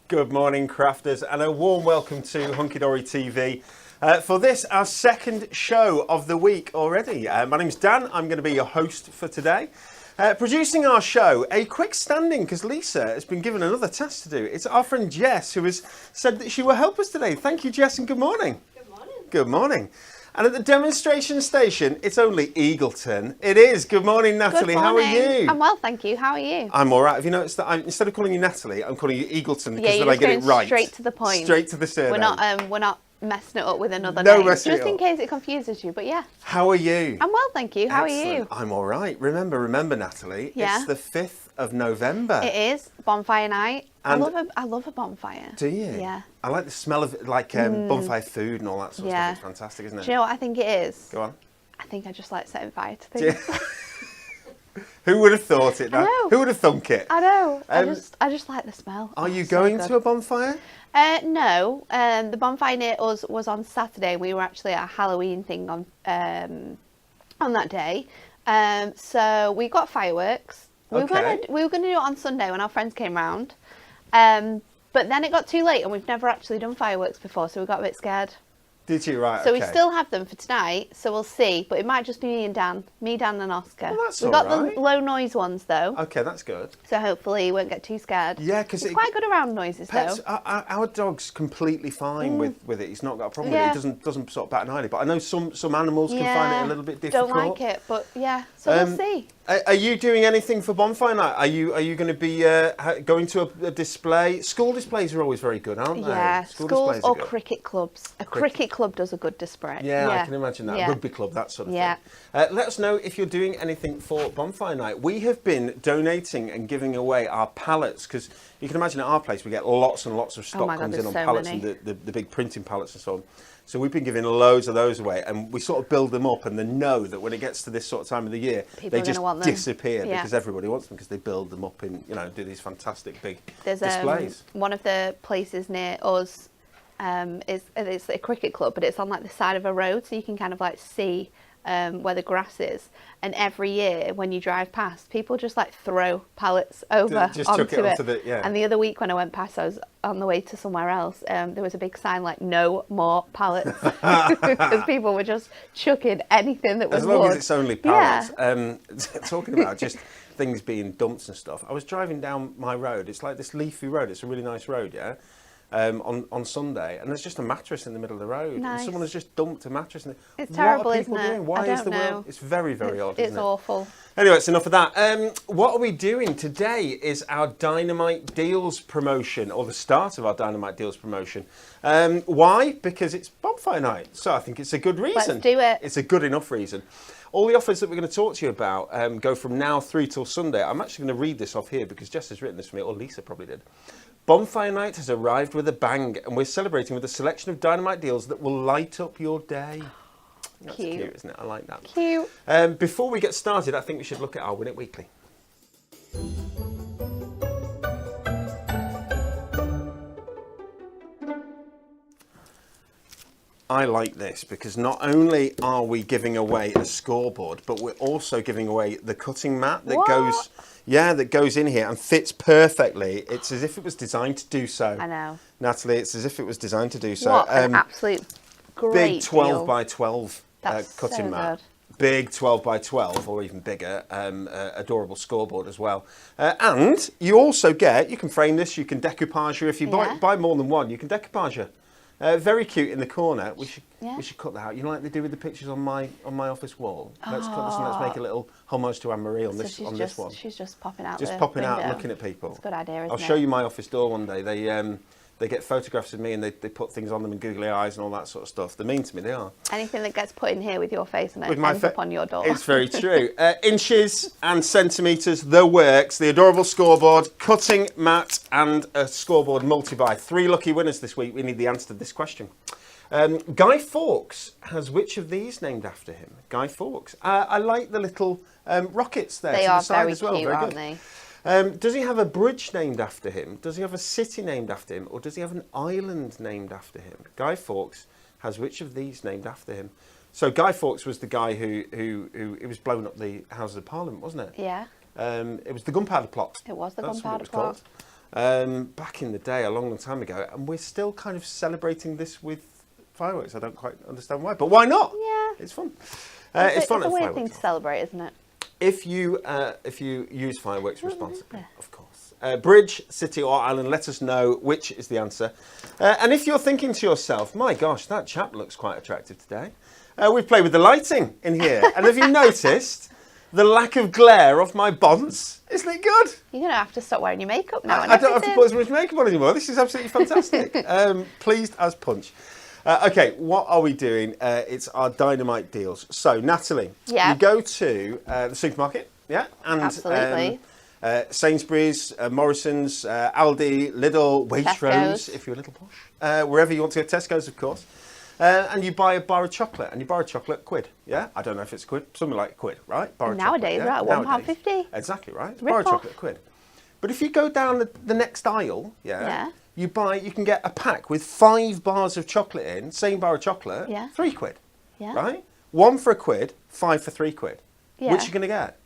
Good morning, crafters, and a warm welcome to Hunky Dory TV. For this, our second show of the week already. My name's Dan, I'm going to be your host for today. Producing our show, a quick standing, because Lisa has been given another task to do. It's our friend Jess, who has said that she will help us today. Thank you, Jess, and good morning. Good morning. Good morning. And at the demonstration station, it's only Eagleton. It is. Good morning, Natalie. Good morning. How are you? I'm well, thank you. How are you? I'm all right. Have you noticed that instead of calling you Natalie, I'm calling you Eagleton because Yeah, then I get it right. Straight to the point. Straight to the surname. We're not messing it up with another No name, messing it just in up. case it confuses you. But yeah, How are you? I'm well, thank you. How are Excellent. you? I'm all right. Remember, Natalie. Yeah. It's the 5th of November. It is Bonfire Night. And I love a bonfire. Do you? Yeah. I like the smell of it, like bonfire food and all that sort of Yeah. stuff. It's fantastic, isn't it? Do you know what I think it is? Go on. I think I just like setting fire to Do you- things. Who would have thought it? I Now? know. Who would have thunk it? I know. Um, I just like the smell. Are you it's so going good. to a bonfire? No. The bonfire near us was on Saturday. We were actually at a Halloween thing on that day. So we got fireworks. Okay. We were going to do it on Sunday when our friends came round. But then it got too late and we've never actually done fireworks before, so we got a bit scared. Did you? Right. So okay. we still have them for tonight, so we'll see. But it might just be me and Dan. Me, Dan and Oscar. Well, that's we all got right. the low noise ones though, Okay, that's good. so hopefully you won't get too scared. Yeah, because It's quite good around noises Pets, though. our dog's completely fine with it. He's not got a problem Yeah. with it. He doesn't sort of bat an eyelid. But I know some animals can find it a little bit difficult. Don't like it, but yeah. So we'll see. Are you doing anything for Bonfire Night? Are you going to be going to a display? School displays are always very good, aren't they? Yeah, School schools displays are or good. cricket clubs. A cricket club does a good display. Yeah, I can imagine that. Yeah. Rugby club, that sort of Yeah. thing. Let us know if you're doing anything for Bonfire Night. We have been donating and giving away our pallets because you can imagine at our place we get lots and lots of stock Oh my God, comes in on there's so pallets many. and the big printing pallets and so on. So we've been giving loads of those away and we sort of build them up and then know that when it gets to this sort of time of the year, People they are just gonna want them. disappear Yeah. because everybody wants them because they build them up in, do these fantastic big There's displays. one of the places near us it's a cricket club, but it's on like the side of a road, so you can kind of like see where the grass is. And every year when you drive past, people just like throw pallets over Just onto chuck it onto the- yeah. And the other week when I went past, I was on the way to somewhere else. There was a big sign like "No more pallets" because people were just chucking anything that was As long wood. as it's only pallets. Talking about just things being dumps and stuff. I was driving down my road. It's like this leafy road. It's a really nice road, yeah. On Sunday, and there's just a mattress in the middle of the road. Nice. And someone has just dumped a mattress in it. It's terrible, what are people isn't it? doing? Why I is don't the know. world? It's very, very odd. It's isn't it? awful. Anyway, it's enough of that. What are we doing today? Is our Dynamite Deals promotion, or the start of our Dynamite Deals promotion. Why? Because it's Bonfire Night, so I think it's a good reason. Let's do it. It's a good enough reason. All the offers that we're going to talk to you about go from now through till Sunday. I'm actually going to read this off here because Jess has written this for me, or Lisa probably did. Bonfire Night has arrived with a bang, and we're celebrating with a selection of Dynamite deals that will light up your day. That's cute, isn't it? I like that. Cute. Before we get started, I think we should look at our Win It Weekly. I like this because not only are we giving away a scoreboard, but we're also giving away the cutting mat that goes in here and fits perfectly. It's as if it was designed to do so. I know. Natalie, it's as if it was designed to do so. What an absolute great big 12 deal. by 12 That's cutting so mat. good. Big 12 by 12 or even bigger, adorable scoreboard as well. And you also get, you can frame this, you can decoupage her. If you buy more than one, you can decoupage her. Very cute in the corner. We should cut that out. You know, like they do with the pictures on my office wall. Let's cut this and let's make a little homage to Anne Marie on this one. She's just popping out. Just popping out, looking at people. It's a good idea, isn't I'll show you my office door one day. They get photographs of me and they put things on them and googly eyes and all that sort of stuff. They're mean to me, they are. Anything that gets put in here with your face and then With my ends up on your door. It's very true. Inches and centimetres, the works, the adorable scoreboard, cutting mat and a scoreboard multi-buy. 3 lucky winners this week. We need the answer to this question. Guy Fawkes has which of these named after him? Guy Fawkes. I like the little rockets there They to are the side very as well. cute, Very aren't good. they? Does he have a bridge named after him? Does he have a city named after him? Or does he have an island named after him? Guy Fawkes has which of these named after him? So Guy Fawkes was the guy who it was blowing up the Houses of Parliament, wasn't it? Yeah. It was the gunpowder plot. It was the That's what gunpowder it was plot. back in the day, a long, long time ago, and we're still kind of celebrating this with fireworks. I don't quite understand why, but why not? Yeah. It's fun. It's a weird thing to celebrate, isn't it? If you use fireworks responsibly, of course. Bridge, city or island, let us know which is the answer. And if you're thinking to yourself, my gosh, that chap looks quite attractive today. We've played with the lighting in here. And have you noticed the lack of glare off my bonds? Isn't it good? You're going to have to stop wearing your makeup now. I don't have to put as much makeup on anymore. This is absolutely fantastic. Pleased as punch. Okay, what are we doing? It's our Dynamite Deals. So, Natalie, you go to the supermarket, and absolutely. Sainsbury's, Morrison's, Aldi, Lidl, Waitrose, if you're a little posh, wherever you want to go, Tesco's, of course, and you buy a bar of chocolate, and you buy a chocolate £1, yeah? I don't know if it's £1, something like £1, right? Bar of nowadays, chocolate, right, £1.50. Exactly, right? Bar of chocolate £1. But if you go down the next aisle, you can get a pack with 5 bars of chocolate in, same bar of chocolate, £3, right? 1 for £1, 5 for £3. Yeah. Which are you going to get?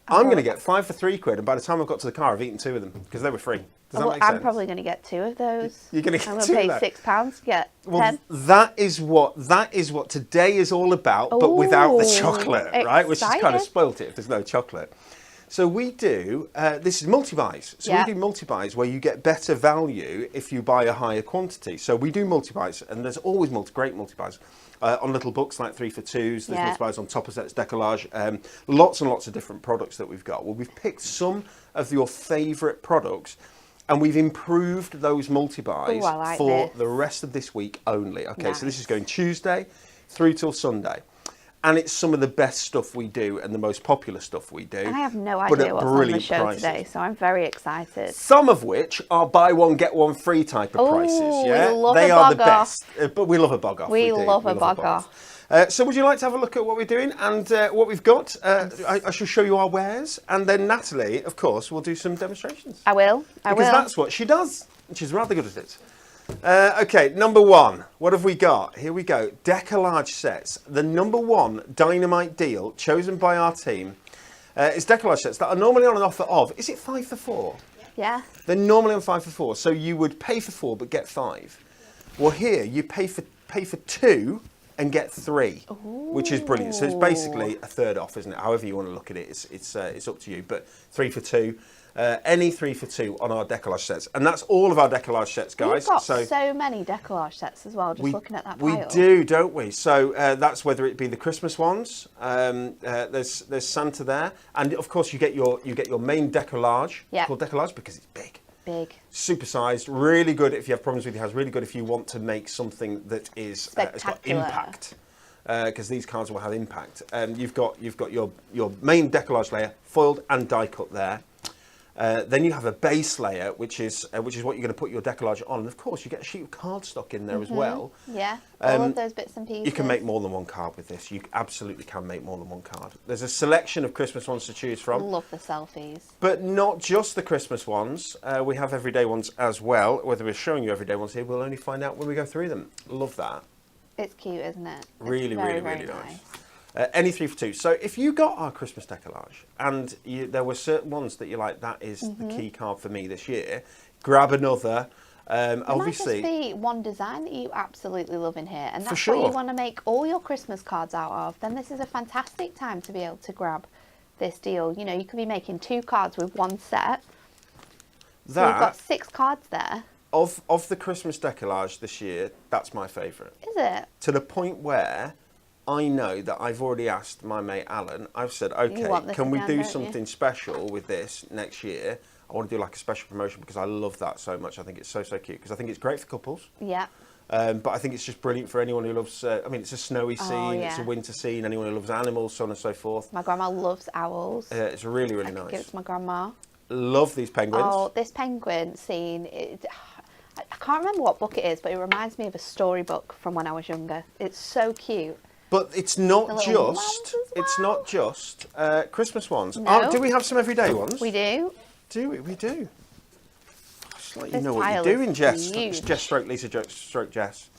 I'm going to get 5 for £3, and by the time I've got to the car, I've eaten 2 of them because they were free. Does that make sense? I'm probably going to get 2 of those. You're going to get 2 I'm of going that? to pay £6 to get 10. That is what today is all about, but without the chocolate, right? Which has kind of spoilt it if there's no chocolate. So we do, this is multi-buys. So we do multi-buys where you get better value if you buy a higher quantity. So we do multi-buys, and there's always great multi-buys. On little books like 3 for 2s, there's multi-buys on top of sets, decollage, lots and lots of different products that we've got. Well, we've picked some of your favourite products, and we've improved those multi-buys for the rest of this week only. Okay, so this is going Tuesday through till Sunday. And it's some of the best stuff we do and the most popular stuff we do. And I have no idea what's on the show today, so I'm very excited. Some of which are buy one, get one free type of prices. Yeah, they are the best. But we love a bug off. We love a bug off. So would you like to have a look at what we're doing and what we've got? I shall show you our wares. And then Natalie, of course, will do some demonstrations. I will. Because that's what she does. And she's rather good at it. Okay, number 1. What have we got? Here we go. Decollage sets. The number 1 Dynamite deal chosen by our team is decollage sets that are normally on an offer of, is it 5 for 4? Yeah. They're normally on 5 for 4. So you would pay for 4 but get 5. Well, here you pay for 2 and get 3, which is brilliant. So it's basically a third off, isn't it? However you want to look at it, it's up to you. But 3 for 2. Any 3 for 2 on our decollage sets. And that's all of our decolage sets, guys. We've got so many decolage sets as well, just looking at that pile. We do, don't we? So that's whether it be the Christmas ones, there's Santa there, and of course you get your main decolage, called decolage because it's big. Big. Super sized, really good if you have problems with your house, really good if you want to make something that is has got impact. Because these cards will have impact. You've got your main decolage layer, foiled and die cut there. Then you have a base layer, which is what you're going to put your decollage on. And of course, you get a sheet of cardstock in there as well. Yeah, all of those bits and pieces. You can make more than one card with this. You absolutely can make more than one card. There's a selection of Christmas ones to choose from. Love the selfies. But not just the Christmas ones. We have everyday ones as well. Whether we're showing you everyday ones here, we'll only find out when we go through them. Love that. It's cute, isn't it? Really, really nice. Any 3 for 2. So if you got our Christmas decollage and there were certain ones that you're like, that is the key card for me this year, grab another. Obviously, might just be one design that you absolutely love in here, and that's what you want to make all your Christmas cards out of. Then this is a fantastic time to be able to grab this deal. You know, you could be making 2 cards with one set. So you've got 6 cards there. Of the Christmas decollage this year, that's my favourite. Is it? To the point where I know that I've already asked my mate Alan. I've said, okay, can we do something special with this next year? I want to do like a special promotion because I love that so much. I think it's so cute because I think it's great for couples. Yeah. But I think it's just brilliant for anyone who loves, I mean, it's a snowy scene, it's a winter scene, anyone who loves animals, so on and so forth. My grandma loves owls. It's really, really nice. Give it to my grandma. Love these penguins. Oh, this penguin scene, I can't remember what book it is, but it reminds me of a storybook from when I was younger. It's so cute. But it's not just Christmas ones. No. Do we have some everyday ones? We do. Do we? We do. Just let you This know what pile you're doing, is Jess. huge. Jess stroke Lisa, stroke Jess.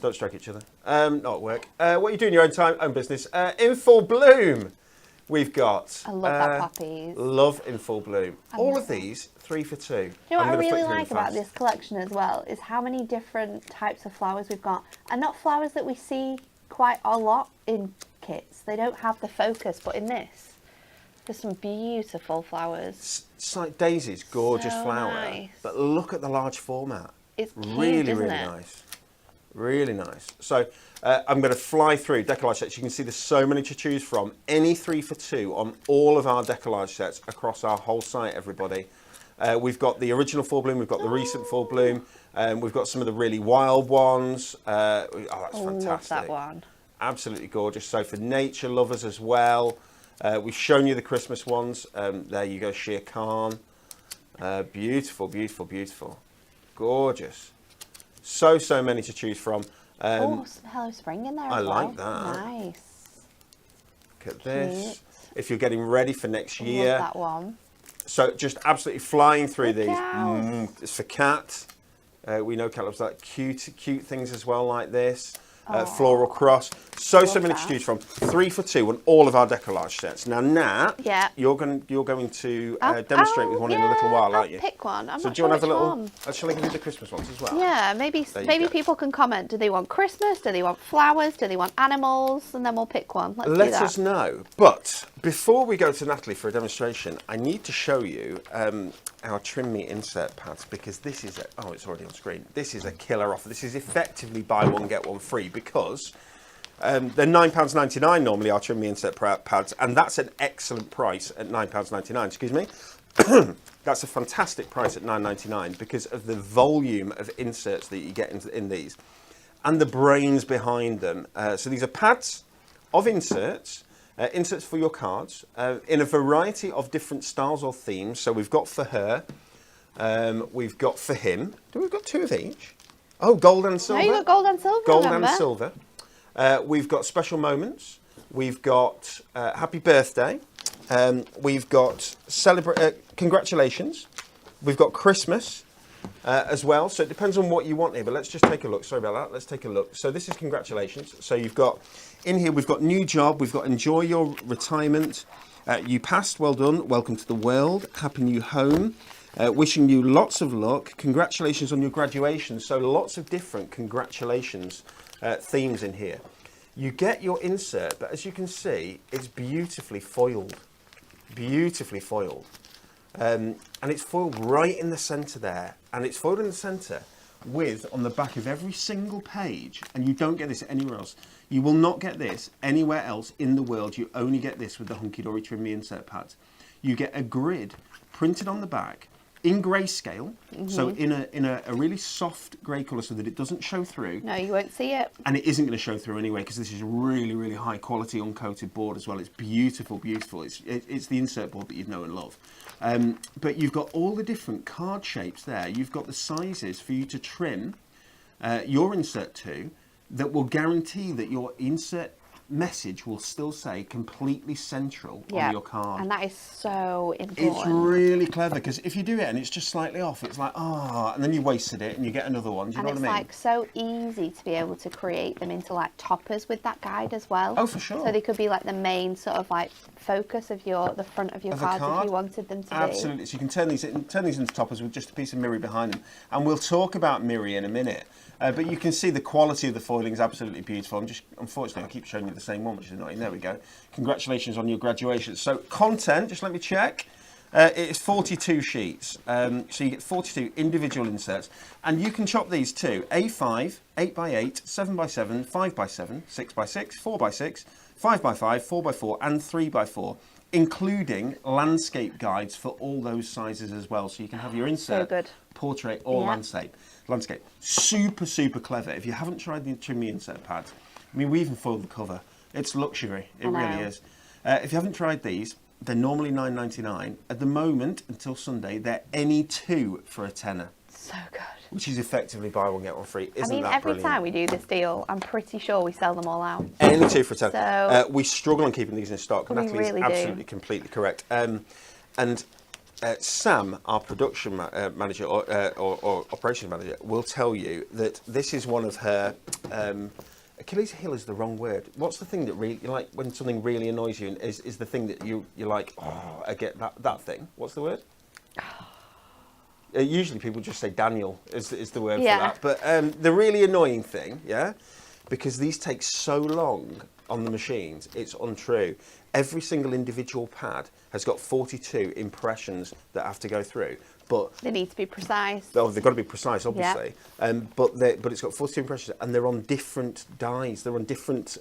Don't stroke each other. Not at work. What are you doing in your own time, own business? In full bloom. We've got... I love that poppies. Love in full bloom. All of these, 3 for 2. You know what I really like about this collection as well is how many different types of flowers we've got. And not flowers that we see quite a lot in kits. They don't have the focus, but in this, there's some beautiful flowers. It's like Daisy's gorgeous So flower. nice. But look at the large format. It's cute, really, isn't really it? nice. Really nice. So I'm going to fly through decollage sets. You can see there's so many to choose from. Any 3 for 2 on all of our decollage sets across our whole site, everybody. We've got the original full bloom. We've got the recent full bloom. We've got some of the really wild ones. Oh, that's fantastic. Love that one. Absolutely gorgeous. So for nature lovers as well. We've shown you the Christmas ones. There you go, Shere Khan. Beautiful, beautiful, beautiful. Gorgeous. So many to choose from. Some Hello Spring in there I as well. like that. Nice. Look at this. Cute. If you're getting ready for next year. Love that one. So just absolutely flying through these. Cows. It's for Cat. We know Cat loves like cute things as well, like this. Floral cross. So many to choose from. 3 for 2 on all of our decollage sets. Now, Nat, Yeah. you're going to demonstrate with one in a little while, aren't you? Pick one. I'm So not do you want to sure have a which little? one. Shall I give you the Christmas ones as well? Yeah, maybe go. people can comment. Do they want Christmas? Do they want flowers? Do they want animals? And then we'll pick one. Let's do Let that. us know. But before we go to Natalie for a demonstration, I need to show you our Trim Me insert pads, because this is it's already on screen. This is a killer offer. This is effectively buy one get one free, because they're £9.99 normally, our Trim Me insert pads, and that's an excellent price at £9.99. Excuse me. That's a fantastic price at £9.99 because of the volume of inserts that you get in these, and the brains behind them. So these are pads of inserts. Inserts for your cards in a variety of different styles or themes. So we've got for her, we've got for him. We've got 2 of each. Oh, gold and silver. No, you got gold and silver. Gold remember? and silver. We've got special moments. We've got happy birthday. We've got congratulations. We've got Christmas as well. So it depends on what you want here. But let's just take a look. Sorry about that. Let's take a look. So this is congratulations. So you've got in here. We've got new job. We've got enjoy your retirement. You passed. Well done. Welcome to the world. Happy new home. Wishing you lots of luck. Congratulations on your graduation. So lots of different congratulations themes in here. You get your insert, but as you can see, it's beautifully foiled. Beautifully foiled. And it's foiled right in the centre there. And it's foiled in the centre with, on the back of every single page, and you don't get this anywhere else. You will not get this anywhere else in the world. You only get this with the Hunky Dory Trim Me insert pads. You get a grid printed on the back in grayscale, so in a really soft grey colour, so that it doesn't show through. No, you won't see it. And it isn't going to show through anyway, because this is a really, really high quality uncoated board as well. It's beautiful, beautiful. It's the insert board that you'd know and love. But you've got all the different card shapes there. You've got the sizes for you to trim your insert to, that will guarantee that your insert message will still say completely central on your card. And that is so important. It's really clever, because if you do it and it's just slightly off, it's like, and then you wasted it and you get another one. Do you know what I mean? And it's like so easy to be able to create them into like toppers with that guide as well. Oh, for sure. So they could be like the main sort of like focus of the front of your cards if you wanted them to be. Absolutely. So you can turn these into toppers with just a piece of mirror behind them. And we'll talk about mirror in a minute. But you can see the quality of the foiling is absolutely beautiful. Unfortunately, I keep showing you the same one, which is annoying. There we go. Congratulations on your graduation. So content, just let me check. It is 42 sheets. So you get 42 individual inserts. And you can chop these too. A5, 8x8, 7x7, 5x7, 6x6, 4x6, 5x5, 4x4 and 3x4. Including landscape guides for all those sizes as well. So you can have your insert, portrait or landscape. Super, super clever. If you haven't tried the Trim Me insert pads, I mean, we even foiled the cover. It's luxury. It really is. If you haven't tried these, they're normally £9.99. At the moment, until Sunday, they're any 2 for a tenner. So good. Which is effectively buy one, get one free. Isn't that every brilliant? time we do this deal, I'm pretty sure we sell them all out. Any 2 for a tenner. So, we struggle on keeping these in stock. Natalie's really absolutely completely correct. And Sam, our production manager or operations manager, will tell you that this is one of her Achilles heel is the wrong word. What's the thing that really, like, when something really annoys you, and is the thing that you're like, oh, I get that thing. What's the word? Usually people just say Daniel is the word for that. But the really annoying thing, because these take so long on the machines, it's untrue. Every single individual pad has got 42 impressions that have to go through. But they need to be precise. Oh, they've got to be precise, obviously. But it's got 42 impressions, and they're on different dies. They're on different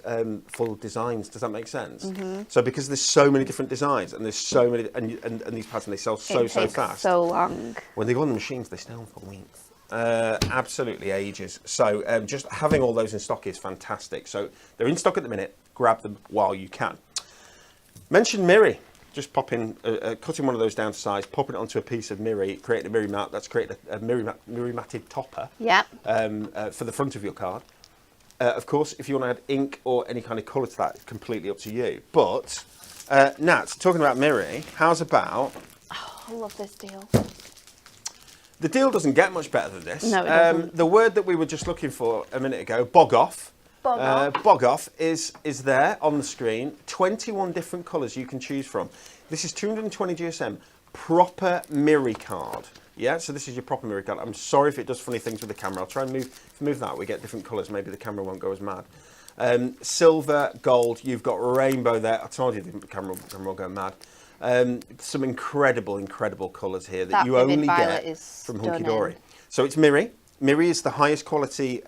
full designs. Does that make sense? Mm-hmm. So because there's so many different designs, and there's so many, and these pads, and they sell so fast. So long. When they go on the machines, they stay on for weeks. Absolutely ages. So just having all those in stock is fantastic. So they're in stock at the minute. Grab them while you can. Mention Miri. Just popping, cutting one of those down to size, popping it onto a piece of Miri, creating a Miri mat. That's created a Miri matted topper. Yeah. For the front of your card. Of course, if you want to add ink or any kind of colour to that, it's completely up to you. But Nat, talking about Miri, how's about? Oh, I love this deal. The deal doesn't get much better than this. No, it doesn't. The word that we were just looking for a minute ago, bog off. Bog off is there on the screen. 21 different colours you can choose from. This is 220 GSM, proper Miri card. Yeah, so this is your proper Miri card. I'm sorry if it does funny things with the camera. I'll try and move that. We get different colours. Maybe the camera won't go as mad. Silver, gold. You've got rainbow there. I told you the camera will go mad. Some incredible colours here that you only get from Hunky Dory. So it's Miri. Miri is the highest quality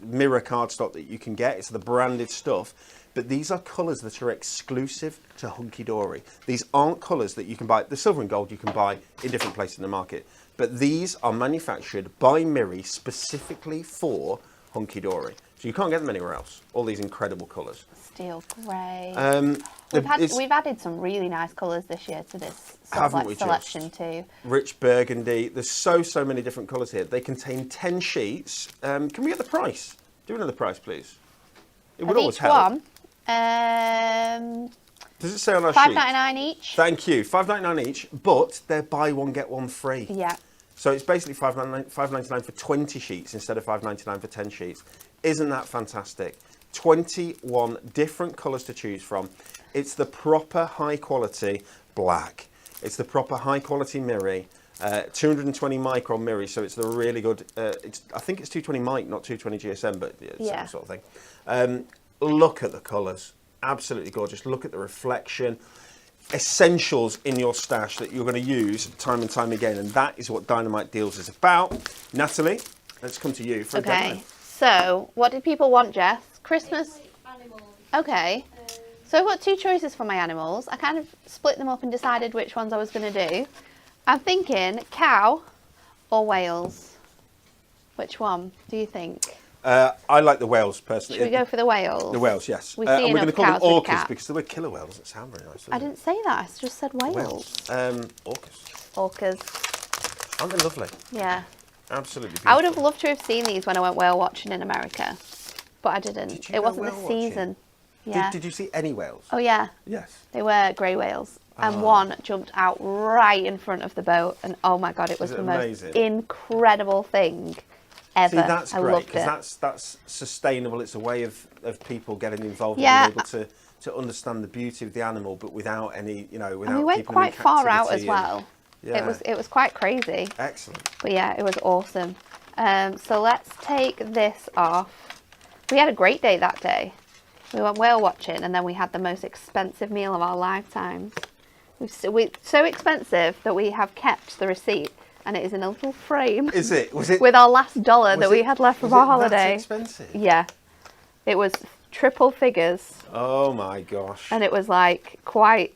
mirror cardstock that you can get. It's the branded stuff. But these are colours that are exclusive to Hunky Dory. These aren't colours that you can buy. The silver and gold you can buy in different places in the market. But these are manufactured by Miri specifically for Hunky Dory. So you can't get them anywhere else. All these incredible colours. Steel grey. We've added some really nice colours this year to this selection too. Rich burgundy. There's so many different colours here. They contain 10 sheets. Can we get the price? Do another price, please. It would always help. One. Does it say on our sheet? $5.99 each. Thank you. $5.99 each, but they're buy one get one free. Yeah. So it's basically $5.99 for 20 sheets instead of $5.99 for 10 sheets. Isn't that fantastic? 21 different colours to choose from. It's the proper high quality black. It's the proper high quality Miri. 220 micron Miri, so it's the really good. I think it's 220 mic, not 220 GSM, but it's that sort of thing. Look at the colours. Absolutely gorgeous. Look at the reflection. Essentials in your stash that you're going to use time and time again, and that is what Dynamite Deals is about. Natalie, let's come to you for a demo. So what did people want, Jess? Christmas? Animals. Okay. So I've got two choices for my animals. I kind of split them up and decided which ones I was going to do. I'm thinking cow or whales. Which one do you think? I like the whales, personally. Should we go for the whales? The whales, yes. We And see we're going to call them cows with orcas cats. because the word killer whales doesn't sound very nice. I didn't say that. I just said whales. Orcas. Orcas. Aren't they lovely? Yeah. Absolutely beautiful. I would have loved to have seen these when I went whale watching in America, but I didn't. Did you It go wasn't the whale watching? season. Yeah. Did you see any whales? Oh yeah. Yes. They were grey whales. And one jumped out right in front of the boat, and oh my god, it was the most incredible thing ever. See, that's I great loved it. because that's sustainable. It's a way of people getting involved and being able to understand the beauty of the animal, but without any, without. And we went quite far out as well. Yeah. It was quite crazy. Excellent. But yeah, it was awesome. So let's take this off. We had a great day that day. We went whale watching, and then we had the most expensive meal of our lifetimes. So expensive that we have kept the receipt, and it is in a little frame. Is it? Was it? With our last dollar that we had left from our holiday. That's expensive? Yeah. It was triple figures. Oh my gosh. And it was like quite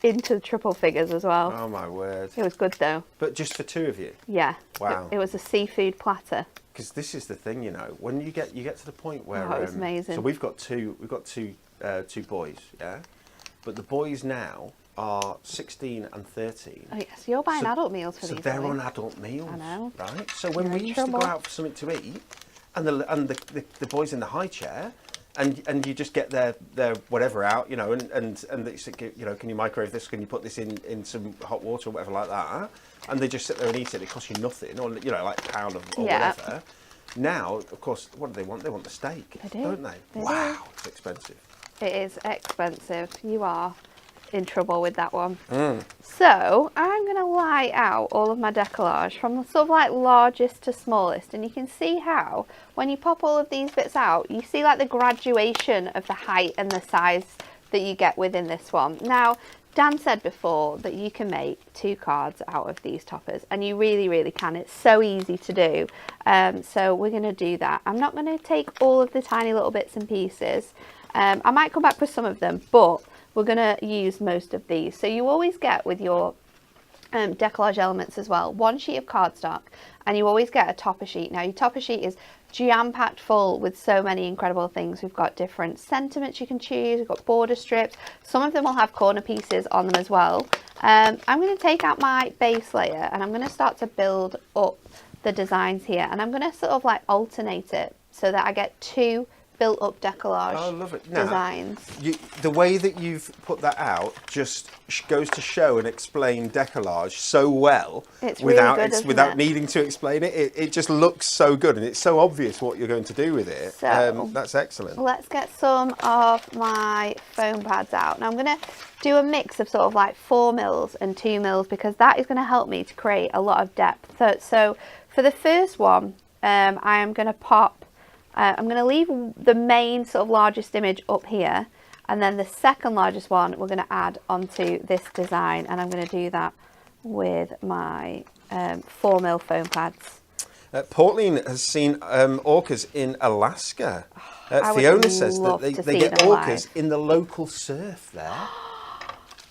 into triple figures as well. Oh my word. It was good though. But just for two of you? Yeah. Wow. It was a seafood platter. Because this is the thing, when you get to the point where it was amazing. So we've got two boys, yeah, but the boys now are 16 and 13. Oh yes, you're buying adult meals for these. So they're boys. on adult meals, I know. right? So when we used to go out for something to eat, and the boys in the high chair, and you just get their whatever out, and they say, can you microwave this? Can you put this in some hot water or whatever like that? And they just sit there and eat it. It costs you nothing, or like a pound or whatever. Now, of course, what do they want? They want the steak, They do. don't they? They Wow, it's expensive. It is expensive. You are in trouble with that one. So I'm going to lie out all of my decollage from the sort of like largest to smallest, and you can see how when you pop all of these bits out, you see like the graduation of the height and the size that you get within this one. Now, Dan said before that you can make 2 cards out of these toppers, and you really can. It's so easy to do. So we're going to do that. I'm not going to take all of the tiny little bits and pieces. I might come back with some of them, but we're going to use most of these. So you always get with your decollage elements as well, 1 sheet of cardstock, and you always get a topper sheet. Now your topper sheet is jam-packed full with so many incredible things. We've got different sentiments you can choose, we've got border strips, some of them will have corner pieces on them as well. I'm going to take out my base layer and I'm going to start to build up the designs here, and I'm going to sort of like alternate it so that I get 2 built up decollage designs. The way that you've put that out just goes to show and explain decollage so well. It's really good, without needing to explain it. It just looks so good, and it's so obvious what you're going to do with it. So that's excellent. Let's get some of my foam pads out. Now I'm going to do a mix of sort of like 4 mils and 2 mils because that is going to help me to create a lot of depth. So for the first one, I am going to pop I'm going to leave the main sort of largest image up here, and then the second largest one we're going to add onto this design, and I'm going to do that with my 4 mil foam pads. Pauline has seen orcas in Alaska. Fiona says that they get orcas in the local surf there.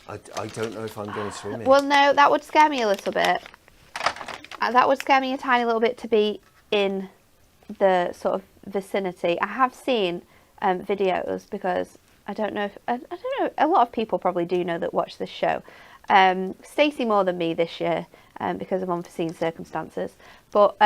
I don't know if I'm going swimming. Well, no, that would scare me a little bit. That would scare me a tiny little bit to be in the sort of vicinity. I have seen videos because I don't know, a lot of people probably do know that watch this show. Stacey more than me this year because of unforeseen circumstances, but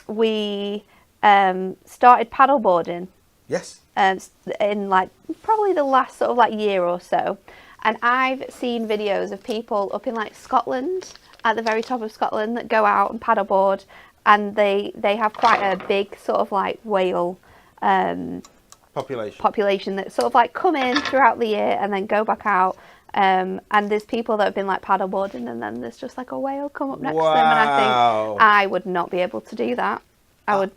we started paddleboarding. Yes. In like probably the last sort of like year or so, and I've seen videos of people up in like Scotland, at the very top of Scotland, that go out and paddleboard, and they have quite a big sort of like whale population that sort of like come in throughout the year and then go back out. And there's people that have been like paddleboarding, and then there's just like a whale come up next to them, and I think I would not be able to do that. I would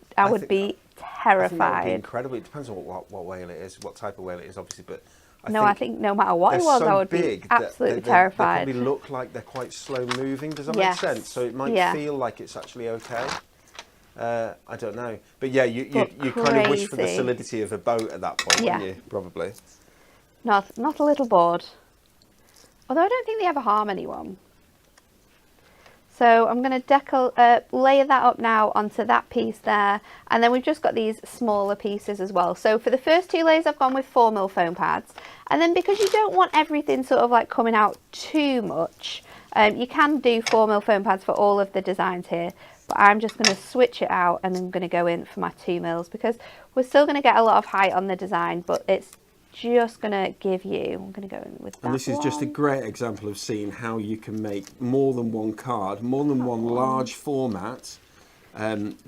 be terrified. I think that would be incredible. It depends on what whale it is, what type of whale it is, obviously, but I think no matter what it was, I would be absolutely terrified. They probably look like they're quite slow moving. Does that make sense? So it might feel like it's actually okay. I don't know, but yeah, you kind of wish for the solidity of a boat at that point, wouldn't you? Probably. Not a little board. Although I don't think they ever harm anyone. So I'm going to layer that up now onto that piece there, and then we've just got these smaller pieces as well. So for the first 2 layers I've gone with 4 mil foam pads, and then because you don't want everything sort of like coming out too much, you can do 4 mil foam pads for all of the designs here, but I'm just going to switch it out and I'm going to go in for my 2 mils because we're still going to get a lot of height on the design, but it's just going to give you, I'm going to go in with that. And this is just a great example of seeing how you can make more than one card, more than one large format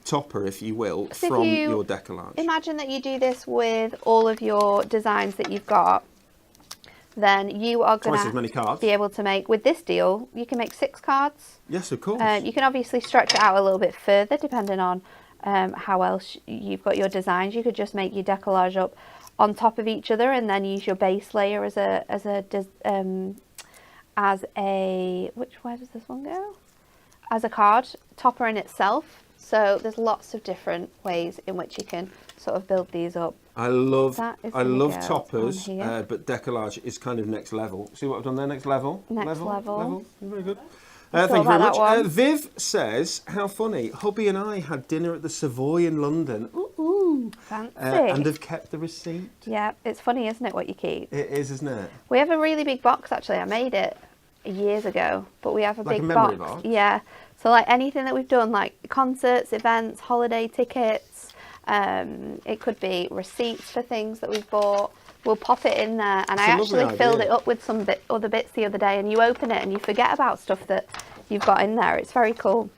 topper, if you will, so from your decollage. Imagine that you do this with all of your designs that you've got, then you are going to be able to make, with this deal, you can make 6 cards. Yes, of course. You can obviously stretch it out a little bit further depending on how else you've got your designs. You could just make your decollage up on top of each other and then use your base layer where does this one go? As a card topper in itself. So there's lots of different ways in which you can sort of build these up. I love toppers, but decollage is kind of next level. See what I've done there? Next level. Next level. Very good. Thank you very much. Viv says, how funny. Hubby and I had dinner at the Savoy in London. Ooh. Fancy. And have kept the receipt. Yeah, it's funny, isn't it, what you keep? It is, isn't it? We have a really big box, actually. I made it years ago, but we have a big box. Yeah. So like anything that we've done, like concerts, events, holiday tickets, it could be receipts for things that we've bought. We'll pop it in there, and I actually filled it up with some other bits the other day, and you open it and you forget about stuff that you've got in there. It's very cool.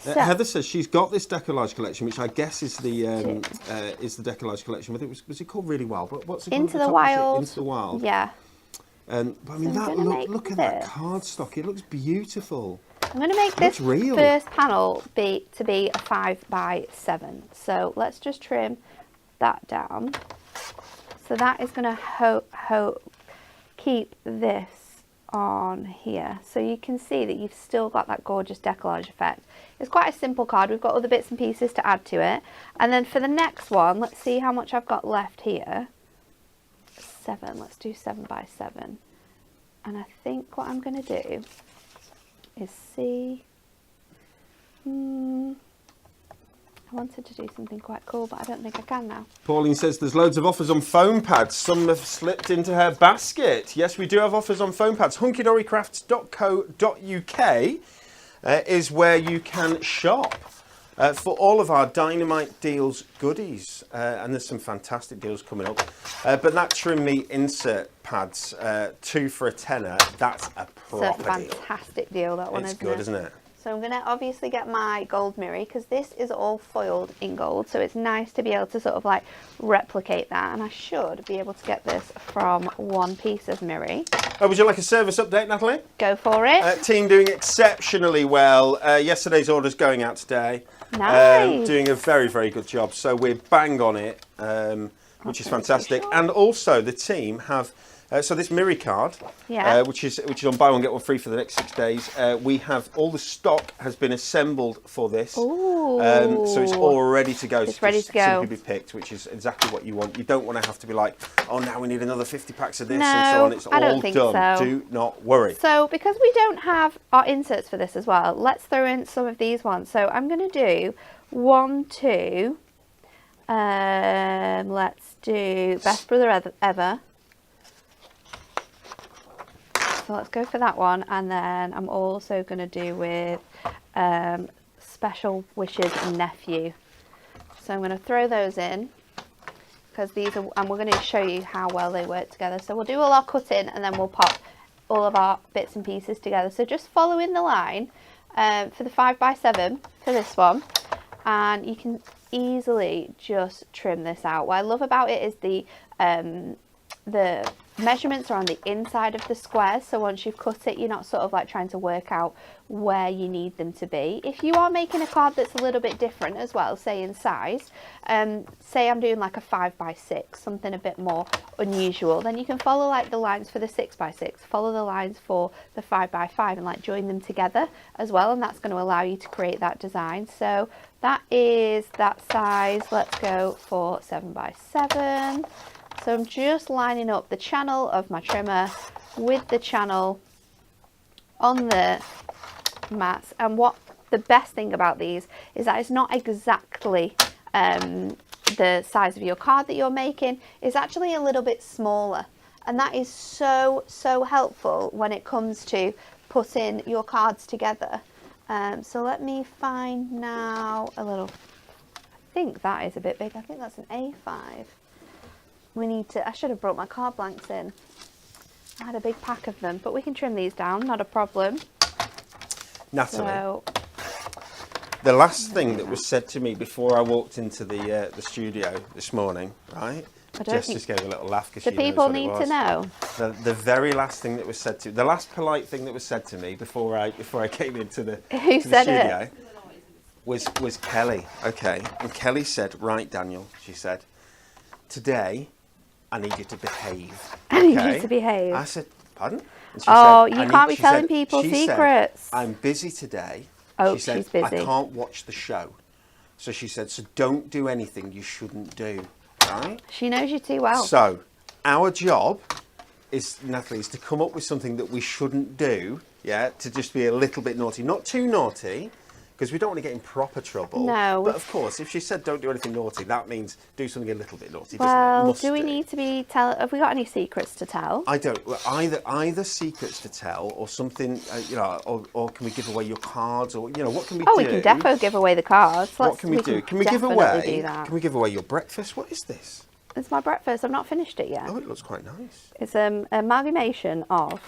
Heather says she's got this decollage collection, which I guess is the decollage collection. I think was it called Really Wild? What's it called? Into the Wild. Into the Wild. Yeah. But I mean, So look at that cardstock. It looks beautiful. I'm going to make this real. first panel be a 5x7. So let's just trim that down. So that is going to keep this on here. So you can see that you've still got that gorgeous decollage effect. It's quite a simple card. We've got other bits and pieces to add to it. And then for the next one, let's see how much I've got left here. 7. Let's do 7x7. And I think what I'm going to do is see. I wanted to do something quite cool, but I don't think I can now. Pauline says there's loads of offers on foam pads. Some have slipped into her basket. Yes, we do have offers on foam pads. hunkydorycrafts.co.uk is where you can shop for all of our Dynamite Deals goodies. And there's some fantastic deals coming up. But that Trim Me insert pads, 2 for a tenner, that's a proper deal. It's a fantastic deal, that one, It's good, isn't it? So I'm going to obviously get my gold mirror, because this is all foiled in gold, so it's nice to be able to sort of like replicate that, and I should be able to get this from one piece of mirror. Would you like a service update, Natalie? Go for it. Team doing exceptionally well. Yesterday's order's going out today. Nice. Doing a very, very good job, so we're bang on it, which is fantastic. And also the team have... so this Miri card, which is on buy one get one free for the next 6 days. We have all the stock has been assembled for this, so it's all ready to go. It's ready to go. Simply be picked, which is exactly what you want. You don't want to have to be like, oh, now we need another 50 packs of this and so on. It's all done. So. Do not worry. So because we don't have our inserts for this as well, let's throw in some of these ones. So I'm going to do 1, 2. Let's do Best Brother Ever. So let's go for that one, and then I'm also going to do with Special Wishes Nephew. So I'm going to throw those in, because these are, and we're going to show you how well they work together. So we'll do all our cutting, and then we'll pop all of our bits and pieces together. So just follow in the line for the 5x7 for this one, and you can easily just trim this out. What I love about it is the measurements are on the inside of the squares, so once you've cut it, you're not sort of like trying to work out where you need them to be. If you are making a card that's a little bit different as well, say in size, say I'm doing like a 5x6, something a bit more unusual, then you can follow like the lines for the 6x6, follow the lines for the 5x5 and like join them together as well, and that's going to allow you to create that design. So that is that size. Let's go for 7x7. So I'm just lining up the channel of my trimmer with the channel on the mats. And what the best thing about these is that it's not exactly the size of your card that you're making. It's actually a little bit smaller. And that is so, so helpful when it comes to putting your cards together. So let me find now a little, I think that is a bit big. I think that's an A5. We need to, I should have brought my card blanks in. I had a big pack of them, but we can trim these down, not a problem. Natalie, the last thing that was said to me before I walked into the studio this morning, right? Jess just gave a little laugh because she knows what it was. The people need to know. The very last thing that was said to, the last polite thing that was said to me before I came into the studio was Kelly. Okay, and Kelly said, "Right, Daniel," she said, "today I need you to behave." I need you to behave. I said, "Pardon?" And she said, you can't be she telling said- people she secrets. Said, "I'm busy today." Oh, she said, she's busy. "I can't watch the show." So she said, "So don't do anything you shouldn't do." Right? She knows you too well. So our job is, Natalie, is to come up with something that we shouldn't do, yeah, to just be a little bit naughty. Not too naughty, because we don't want to get in proper trouble. No. But of course, if she said don't do anything naughty, that means do something a little bit naughty, Well, doesn't it? do we need to be have we got any secrets to tell? I don't. Well, either secrets to tell or something, you know, or can we give away your cards, or you know, what can we do? Oh, we can defo give away the cards. What can we do? Can we give definitely away? do that. Can we give away your breakfast? What is this? It's my breakfast. I've not finished it yet. Oh, it looks quite nice. It's an amalgamation of...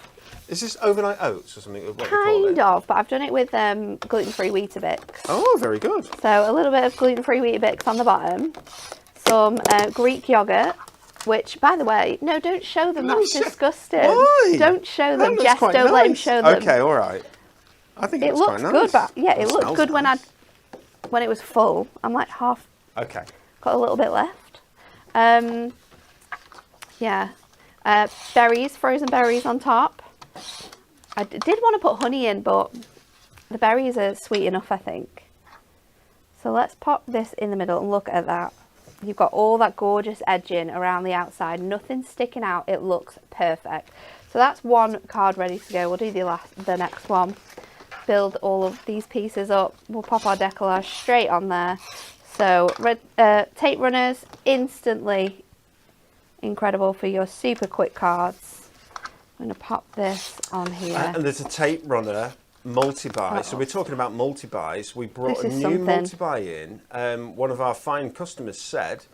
Is this overnight oats or something? What they call Kind it? of, but I've done it with gluten-free Weetabix. Oh, very good. So a little bit of gluten-free Weetabix on the bottom. Some Greek yogurt, which, by the way, no, don't show them. That's disgusting. Why? Don't show them. That Jess, looks don't quite let him nice. show them. Okay, all right. I think It looks quite nice. good, but yeah, it looked smells good nice. when it was full. I'm like half. Okay. Got a little bit left. Yeah. Berries, frozen berries on top. I did want to put honey in, but the berries are sweet enough, I think. So let's pop this in the middle and look at that. You've got all that gorgeous edging around the outside, nothing sticking out. It looks perfect. So that's one card ready to go. We'll do the next one. Build all of these pieces up. We'll pop our decollage straight on there. So tape runners, instantly incredible for your super quick cards. I'm going to pop this on here. And there's a tape runner multi-buy. So we're talking about multi-buys. We brought a new multi-buy in. One of our fine customers said,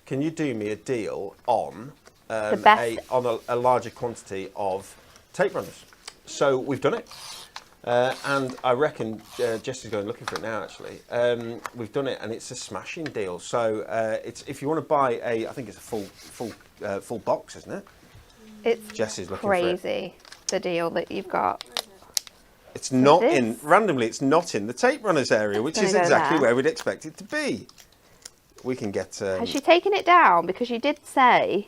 can you do me a deal on a larger quantity of tape runners? So we've done it. And I reckon Jess is going looking for it now, actually. We've done it, and it's a smashing deal. So it's if you want to buy I think it's a full box, isn't it? It's Jess is looking crazy, the deal that you've got. It's not in, randomly, it's not in the tape runners area, which is exactly where we'd expect it to be. We can get... Has she taken it down? Because you did say...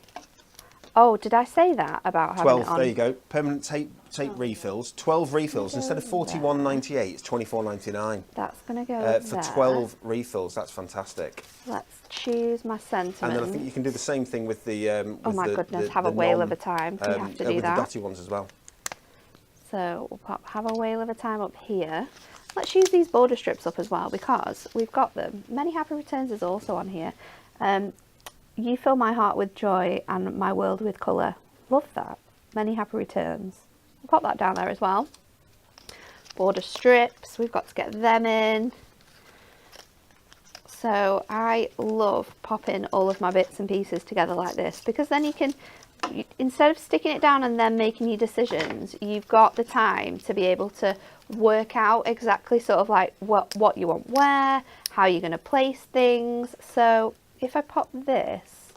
Oh, did I say that about having it on? There you go. Permanent tape refills. 12 refills. Instead of $41.98, it's $24.99. That's going to go for 12 refills. That's fantastic. Let's choose my sentiment. And then I think you can do the same thing with the... oh my goodness, have a whale of a time. You have to do that. With the dotty ones as well. So we'll pop have a whale of a time up here. Let's use these border strips up as well because we've got them. Many Happy Returns is also on here. You fill my heart with joy and my world with colour. Love that. Many Happy Returns. We'll pop that down there as well. Border strips, we've got to get them in. So I love popping all of my bits and pieces together like this because then you can, instead of sticking it down and then making your decisions, you've got the time to be able to work out exactly sort of like what you want where, how you're going to place things. So if I pop this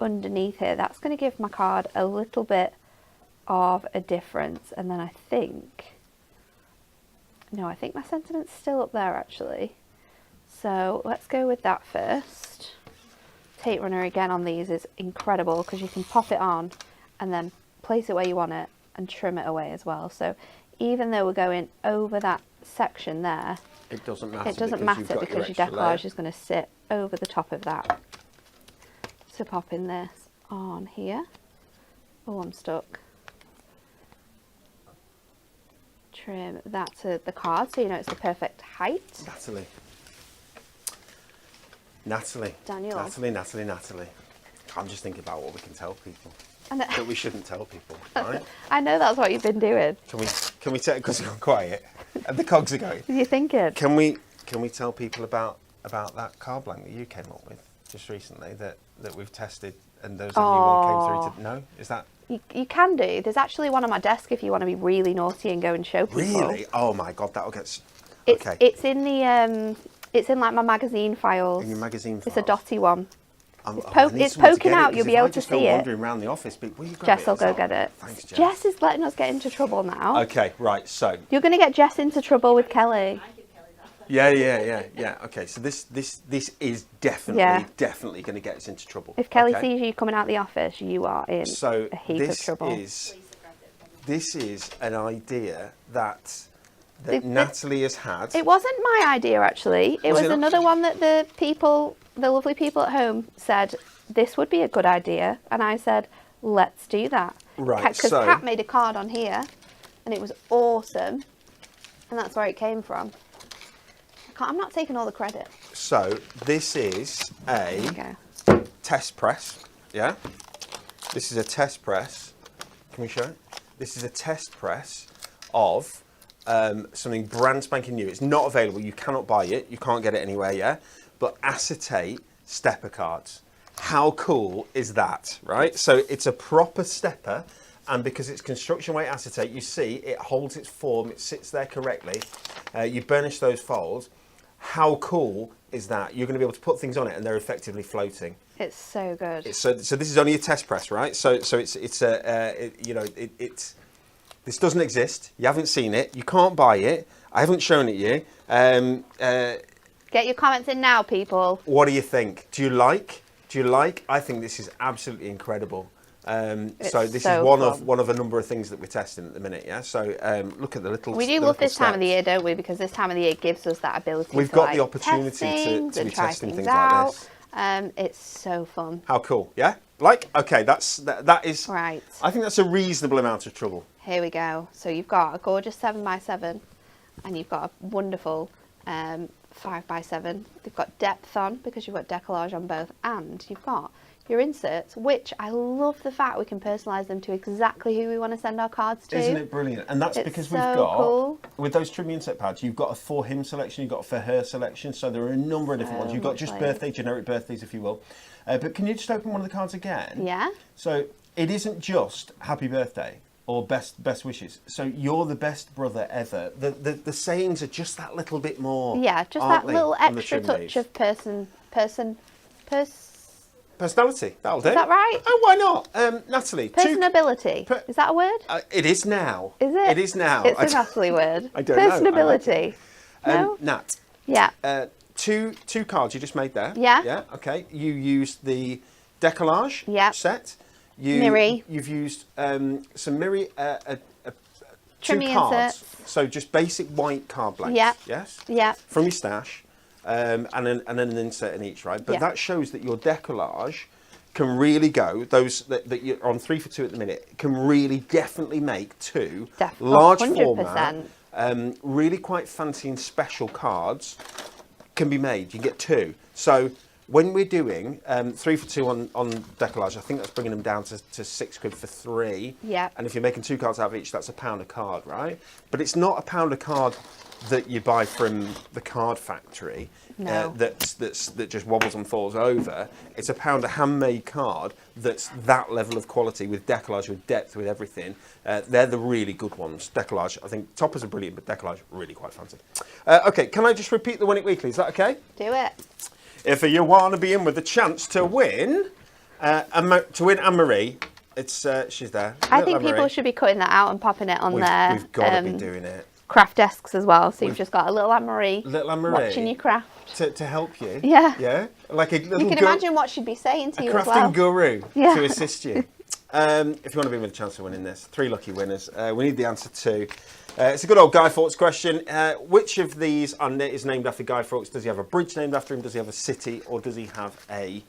underneath here, that's going to give my card a little bit of a difference. And then I think my sentiment's still up there actually. So let's go with that first. Tape runner again on these is incredible because you can pop it on and then place it where you want it and trim it away as well. So even though we're going over that section there, it doesn't matter because your decollage is going to sit over the top of that. So popping this on here. Oh, I'm stuck. Trim that to the card so you know it's the perfect height. Daniel. Natalie. I'm just thinking about what we can tell people that we shouldn't tell people, right? I know that's what you've been doing. Can we tell, because it's gone quiet and the cogs are going. What are you thinking? Can we tell people about that card blank that you came up with just recently that we've tested and there's a new one came through to... No? Is that... You can do. There's actually one on my desk if you want to be really naughty and go and show people. Really? Oh my God, that'll get... Okay. It's in the... It's in like my magazine files. In your magazine files? It's a dotty one. It's poking out, you'll be able to see it. Wandering around the office, will you grab Jess it? will go get it. Thanks, Jess. Jess is letting us get into trouble now. Okay, right, so... You're going to get Jess into trouble with Kelly. Yeah. Okay, so this is definitely going to get us into trouble. If Kelly sees you coming out the office, you are in a heap of trouble. This is an idea that Natalie has had. It wasn't my idea, actually. It was another one that the lovely people at home said, this would be a good idea. And I said, let's do that. Right, because Kat made a card on here, and it was awesome. And that's where it came from. I'm not taking all the credit. So this is a test press, yeah? This is a test press. Can we show it? This is a test press of something brand spanking new. It's not available. You cannot buy it. You can't get it anywhere, yeah? But acetate stepper cards. How cool is that, right? So it's a proper stepper, and because it's construction weight acetate, you see it holds its form, it sits there correctly. You burnish those folds. How cool is that? You're going to be able to put things on it, and they're effectively floating. It's so good. So this is only a test press, right? So it's this doesn't exist. You haven't seen it. You can't buy it. I haven't shown it you. Get your comments in now, people. What do you think? Do you like? I think this is absolutely incredible. So this is one of a number of things that we're testing at the minute. Yeah. So look at the little. We do love this time of the year, don't we? Because this time of the year gives us that ability. We've got the opportunity to be testing things like this. It's so fun. How cool, yeah? Okay, that is right. I think that's a reasonable amount of trouble. Here we go. So you've got a gorgeous 7x7, and you've got a wonderful 5x7. They've got depth on because you've got decollage on both, and you've got your inserts, which I love the fact we can personalise them to exactly who we want to send our cards to. Isn't it brilliant? And that's because we've got, with those trim insert pads, you've got a for him selection, you've got a for her selection, so there are a number of different ones. You've got just generic birthdays, if you will. But can you just open one of the cards again? Yeah. So it isn't just happy birthday or best wishes. So you're the best brother ever. The sayings are just that little bit more. Yeah, just that little extra touch of personality, that'll do. Is that right? Oh, why not? Natalie. Personability. Is that a word? It is now. Is it? It is now. It's a Natalie word. I don't know. Personability. No? Nat. Yeah. Two cards you just made there. Yeah. Yeah, okay. You used the decollage set. Miri. You've used some Miri, Trim two cards. inserts. So just basic white card blanks. Yeah. Yes? Yeah. From your stash. And then an insert in each, right? But that shows that your decollage can really go, those that you're on 3 for 2 at the minute, can really definitely make two large 100%. Format, really quite fancy and special cards can be made. You can get two. So when we're doing 3 for 2 on decollage, I think that's bringing them down to £6 for 3. Yeah. And if you're making 2 cards out of each, that's £1 a card, right? But it's not £1 a card that you buy from the card factory. No. That just wobbles and falls over. It's £1 a handmade card that's that level of quality with decollage, with depth, with everything. They're the really good ones. Decollage, I think toppers are brilliant, but decollage really quite fancy. Okay, can I just repeat the Win It Weekly? Is that okay? Do it. If you want to be in with a chance to win, Anne-Marie, it's she's there. I think people should be cutting that out and popping it on there. We've got to be doing it. Craft desks as well, so you've just got a little Anne-Marie watching you craft. To help you. Yeah. Yeah? Like a little you can imagine what she'd be saying to you as well. A crafting guru to assist you. If you want to be with a chance of winning this, 3 lucky winners. We need the answer to. It's a good old Guy Fawkes question. Which of these is named after Guy Fawkes? Does he have a bridge named after him? Does he have a city? Or does he have a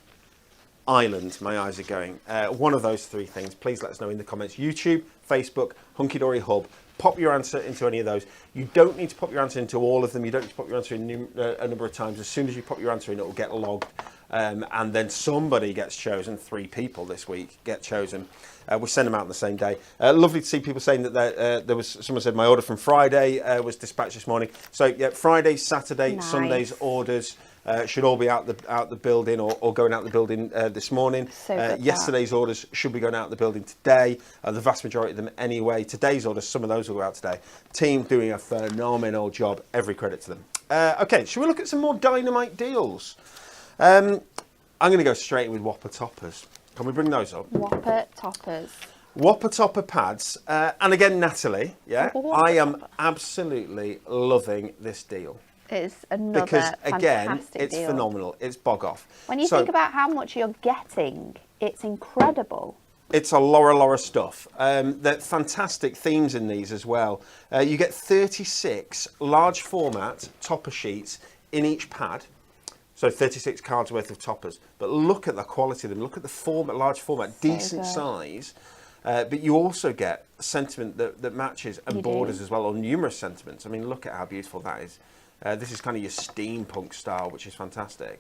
island? My eyes are going. One of those 3 things. Please let us know in the comments. YouTube, Facebook, Hunky Dory Hub. Pop your answer into any of those. You don't need to pop your answer into all of them. You don't need to pop your answer in a number of times. As soon as you pop your answer in, it will get logged. And then somebody gets chosen. 3 people this week get chosen. We send them out on the same day. Lovely to see people saying that there was, someone said my order from Friday was dispatched this morning. So yeah, Friday, Saturday, Sunday's orders should all be out the building or going out the building this morning. So yesterday's orders should be going out the building today. The vast majority of them anyway. Today's orders, some of those will go out today. Team doing a phenomenal job. Every credit to them. Okay, should we look at some more Dynamite Deals? I'm going to go straight in with Whopper Toppers. Can we bring those up? Whopper Toppers. Whopper Topper pads. And again, Natalie, yeah, I am absolutely loving this deal. It's another because again, fantastic it's deal. phenomenal. It's bog off. When you think about how much you're getting, it's incredible. It's a Laura stuff. There fantastic themes in these as well. You get 36 large format topper sheets in each pad. So 36 cards worth of toppers. But look at the quality of them. Look at the format, large format, so decent size. But you also get sentiment that matches and borders as well, or numerous sentiments. I mean, look at how beautiful that is. This is kind of your steampunk style, which is fantastic.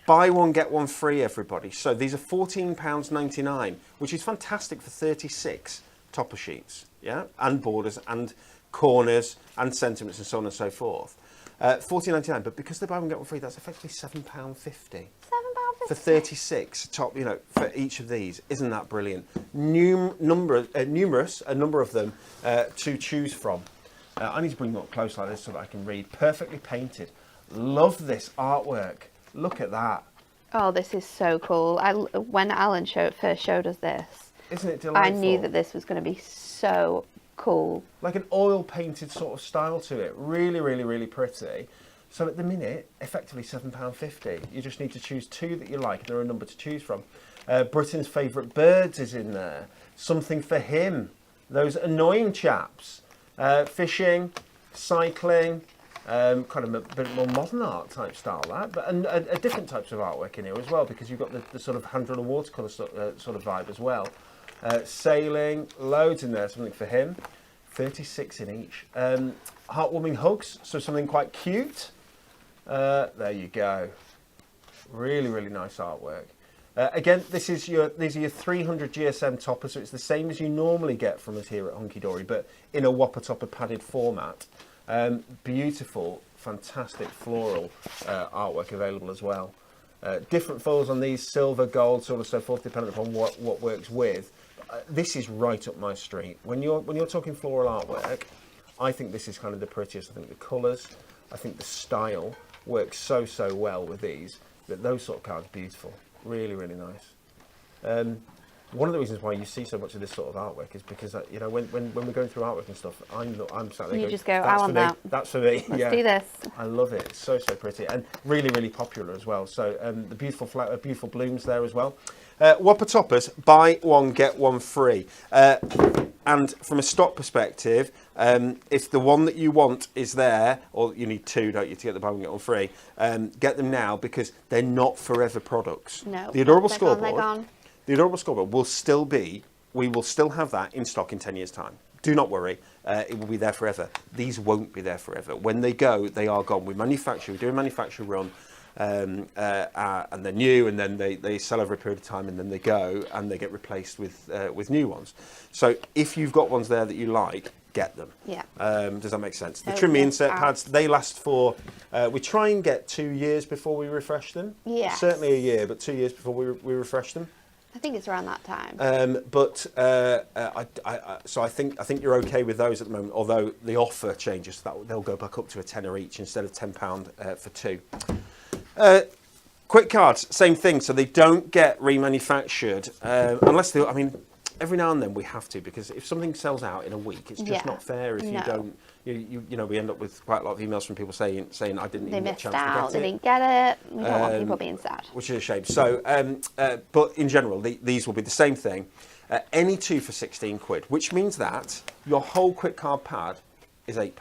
Buy one, get one free, everybody. So these are £14.99, which is fantastic for 36 topper sheets, yeah, and borders and corners and sentiments and so on and so forth. £14.99, but because they buy one, get one free, that's effectively £7.50. for 36 top, for each of these. Isn't that brilliant? Numerous, a number of them to choose from. I need to bring them up close like this so that I can read. Perfectly painted. Love this artwork. Look at that. Oh, this is so cool. When Alan first showed us this, isn't it delightful? I knew that this was going to be so cool. Like an oil painted sort of style to it. Really, really, really pretty. So at the minute, effectively £7.50. You just need to choose two that you like, and there are a number to choose from. Britain's favourite birds is in there. Something for him. Those annoying chaps. Fishing, cycling, kind of a bit more modern art type style, that, but a different types of artwork in here as well, because you've got the sort of hand-drawn watercolour sort of vibe as well. Sailing, loads in there, something for him. 36 in each. Heartwarming hugs, so something quite cute. There you go. Really, really nice artwork. Again, these are your 300 GSM toppers, so it's the same as you normally get from us here at Hunky Dory, but in a whopper topper padded format. Beautiful, fantastic floral artwork available as well. Different foils on these, silver, gold, so on and so forth, depending upon what works with. This is right up my street. When you're talking floral artwork, I think this is kind of the prettiest. I think the colours, I think the style works so well with these. That those sort of cards are beautiful. Really, really nice. One of the reasons why you see so much of this sort of artwork is because when we're going through artwork and stuff, I'm sat there. You just go, I want that. That's for me. Let's do this. I love it. It's so pretty and really, really popular as well. So the beautiful blooms there as well. Whopper toppers, buy one get one free. And from a stock perspective, if the one that you want is there, or you need two, don't you, to get the buy one get one free, get them now because they're not forever products. No. The adorable They're scoreboard. gone. The adorable scoreboard we will still have that in stock in 10 years' time. Do not worry, it will be there forever. These won't be there forever. When they go, they are gone. We do a manufacture run, and they're new, and then they sell over a period of time, and then they go, and they get replaced with new ones. So if you've got ones there that you like, get them. Yeah. Does that make sense? The trim insert pads, they last for, we try and get 2 years before we refresh them. Yeah. Certainly a year, but 2 years before we refresh them. I think it's around that time. So I think you're okay with those at the moment. Although the offer changes, so that they'll go back up to a tenner each instead of £10 for two. Quick cards, same thing. So they don't get remanufactured unless they. I mean, every now and then we have to, because if something sells out in a week, it's just not fair if you don't. We end up with quite a lot of emails from people saying I didn't even get a chance to get it. They didn't get it. We don't want people being sad. Which is a shame. So, but in general, these will be the same thing. Any two for 16 quid, which means that your whole quick card pad is £8.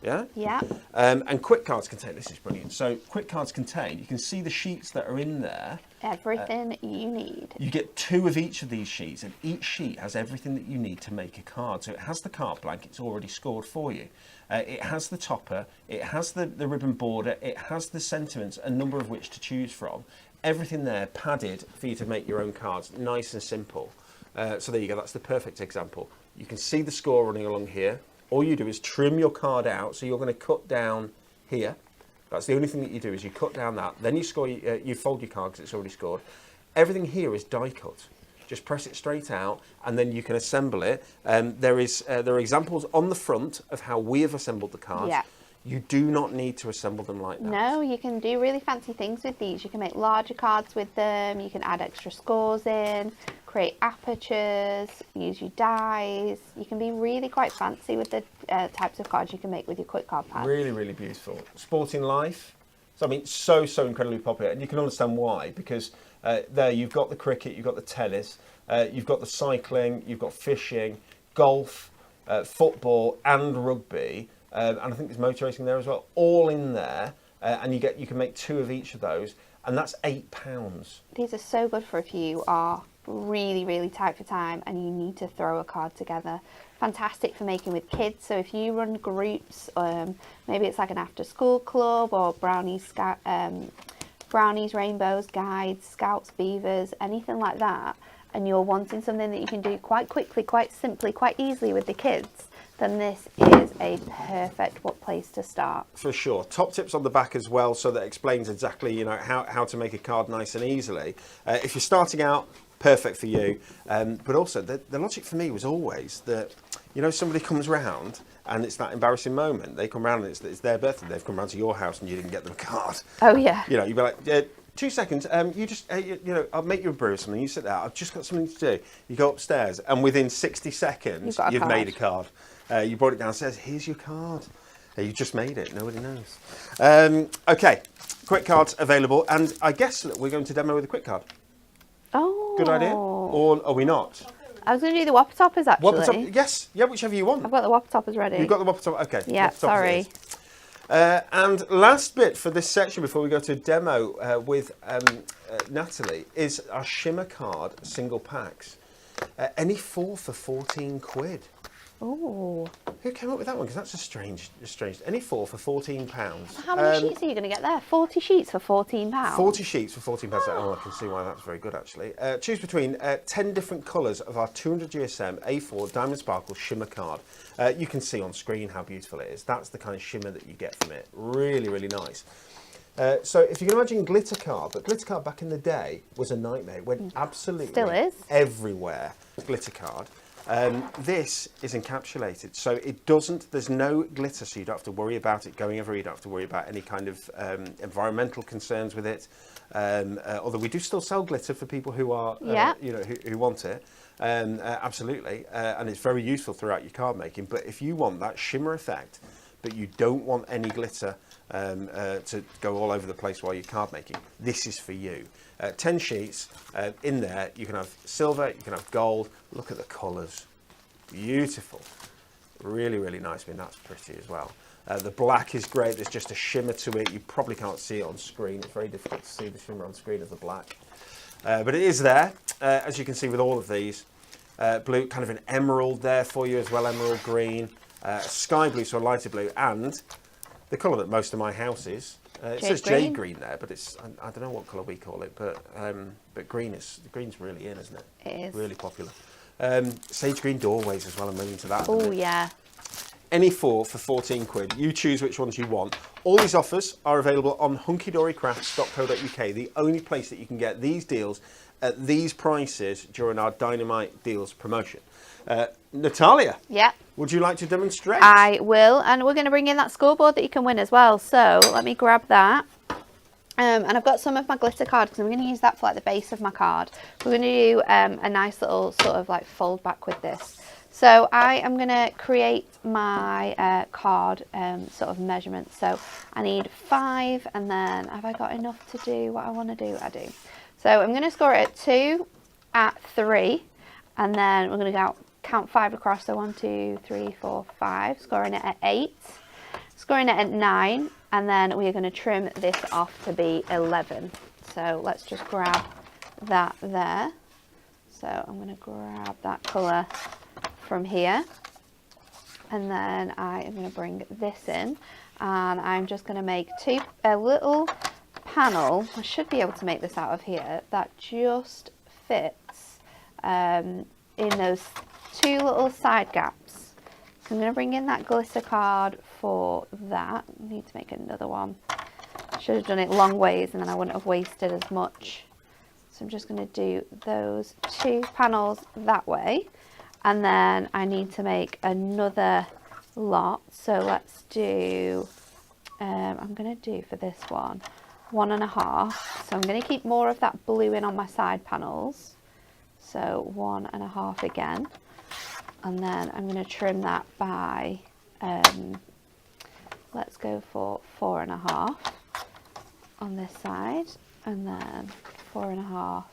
Yeah? Yeah. And quick cards contain, this is brilliant. So quick cards contain, you can see the sheets that are in there. Everything you need. You get two of each of these sheets, and each sheet has everything that you need to make a card. So it has the card blank, it's already scored for you. It has the topper, it has the ribbon border, it has the sentiments, a number of which to choose from. Everything there padded for you to make your own cards, nice and simple. So there you go, that's the perfect example. You can see the score running along here. All you do is trim your card out, so you're going to cut down here. That's the only thing that you do, is you cut down that. Then you score. You fold your card because it's already scored. Everything here is die cut. Just press it straight out, and then you can assemble it. There are examples on the front of how we have assembled the cards. Yeah. You do not need to assemble them like that. No, you can do really fancy things with these. You can make larger cards with them. You can add extra scores in, create apertures, use your dies. You can be really quite fancy with the types of cards you can make with your quick card pad. Really, really beautiful. Sporting life. So I mean, so incredibly popular, and you can understand why, because there you've got the cricket, you've got the tennis, you've got the cycling, you've got fishing, golf, football, and rugby. And I think there's motor racing there as well, all in there, and you can make two of each of those, and that's £8. These are so good for if you are really tight for time and you need to throw a card together. Fantastic for making with kids. So if you run groups, maybe it's like an after school club, or brownies, rainbows, guides, scouts, beavers, anything like that, and you're wanting something that you can do quite quickly, quite simply, quite easily with the kids, then this is a perfect place to start. For sure. Top tips on the back as well, so that explains exactly, you know, how to make a card nice and easily. If you're starting out, perfect for you. But also, the logic for me was always that, you know, somebody comes round and it's that embarrassing moment. They come round and it's their birthday. They've come round to your house and you didn't get them a card. Oh, yeah. You know, you'd be like, 2 seconds, you just, you know, I'll make you a brew or something. You sit there, I've just got something to do. You go upstairs and within 60 seconds, you've made a card. You brought it downstairs, here's your card. You just made it, nobody knows. Okay, quick cards available. And I guess that we're going to demo with a quick card. Oh. Good idea? Or are we not? I was going to do the Whopper Toppers, actually. Whopper top, yes, yeah, whichever you want. I've got the Whopper Toppers ready. You've got the Whopper Top, okay. Yeah, sorry. And last bit for this section before we go to a demo with Natalie is our Shimmer card single packs. Any 4 for 14 quid. Oh. Who came up with that one? Because that's a strange. Any 4 for £14. How many sheets are you going to get there? 40 sheets for £14? 40 sheets for £14. Oh, I can see why that's very good, actually. Choose between 10 different colours of our 200 GSM A4 Diamond Sparkle Shimmer card. You can see on screen how beautiful it is. That's the kind of shimmer that you get from it. Really, really nice. So if you can imagine glitter card, but glitter card back in the day was a nightmare. It went absolutely Still is. Everywhere. Glitter card. This is encapsulated, so it doesn't, there's no glitter, so you don't have to worry about it going everywhere. You don't have to worry about any kind of environmental concerns with it. Although we do still sell glitter for people who are, you know, who want it. Absolutely, and it's very useful throughout your card making. But if you want that shimmer effect, but you don't want any glitter to go all over the place while you're card making, this is for you. 10 sheets in there. You can have silver, you can have gold. Look at the colours, beautiful, really, really nice. I mean, that's pretty as well. The black is great. There's just a shimmer to it. You probably can't see it on screen. It's very difficult to see the shimmer on screen of the black, but it is there, as you can see with all of these. Blue, kind of an emerald there for you as well, emerald green, sky blue, so a lighter blue, and the colour that most of my house is. It says jade green there, but it's, I don't know what colour we call it, but green's really in, isn't it? It is. Really popular. Sage green doorways as well, I'm moving to that. Oh, yeah. Any 4 for 14 quid. You choose which ones you want. All these offers are available on hunkydorycrafts.co.uk, the only place that you can get these deals at these prices during our Dynamite Deals promotion. Natalia, Yeah. would you like to demonstrate? I will, and we're going to bring in that scoreboard that you can win as well. So let me grab that. And I've got some of my glitter card because I'm going to use that for like the base of my card. We're going to do a nice little sort of like fold back with this. So I am going to create my card sort of measurement. So I need 5, and then have I got enough to do what I want to do? I do. So I'm going to score it at 2, at 3, and then we're going to count 5 across. So 1, 2, 3, 4, 5. Scoring it at 8, scoring it at 9, and then we are going to trim this off to be 11. So let's just grab that there. So I'm going to grab that colour from here, and then I am going to bring this in, and I'm just going to make a little panel. I should be able to make this out of here that just fits in those 2 little side gaps. So I'm going to bring in that glitter card for that. I need to make another one. Should have done it long ways and then I wouldn't have wasted as much. So I'm just going to do those 2 panels that way, and then I need to make another lot. So let's do, I'm going to do for this one 1.5. So I'm going to keep more of that blue in on my side panels. So 1.5 again, and then I'm going to trim that by, let's go for 4.5 on this side, and then 4.5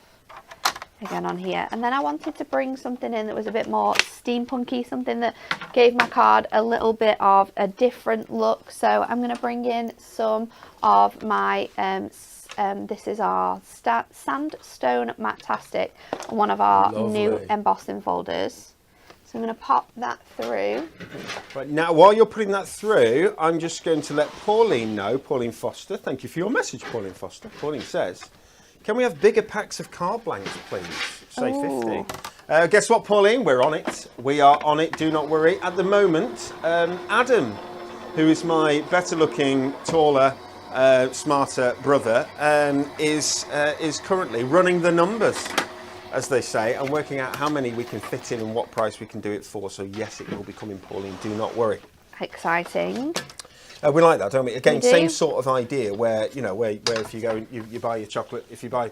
again on here. And then I wanted to bring something in that was a bit more steampunky, something that gave my card a little bit of a different look. So I'm going to bring in some of my this is our Sandstone Matastic, one of our new embossing folders. So I'm going to pop that through. Right, now while you're putting that through, I'm just going to let Pauline know, Pauline Foster, thank you for your message, Pauline Foster. Pauline says, can we have bigger packs of card blanks, please? Say 50. Guess what, Pauline? We're on it. We are on it. Do not worry. At the moment, Adam, who is my better-looking, taller, smarter brother, is currently running the numbers, as they say, and working out how many we can fit in and what price we can do it for. So yes, it will be coming, Pauline. Do not worry. Exciting. We like that, don't we? Again, We do. same sort of idea where where if you go and you buy your chocolate, if you buy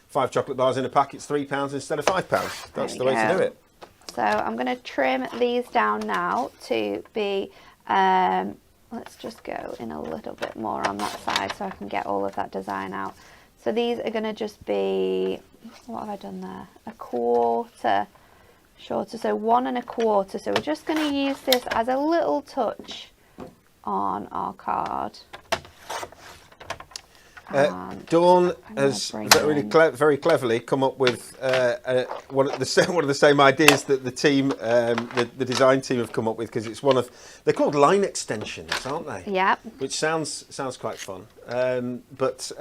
5 chocolate bars in a pack, it's £3 instead of £5. That's the way to do it. So I'm going to trim these down now to be, let's just go in a little bit more on that side so I can get all of that design out. So these are going to just be, what have I done there? A quarter shorter, so 1 1/4. So we're just going to use this as a little touch on our card. Dawn has very cleverly come up with one of the same ideas that the team, the design team, have come up with, because it's they're called line extensions, aren't they? Yeah. Which sounds quite fun. But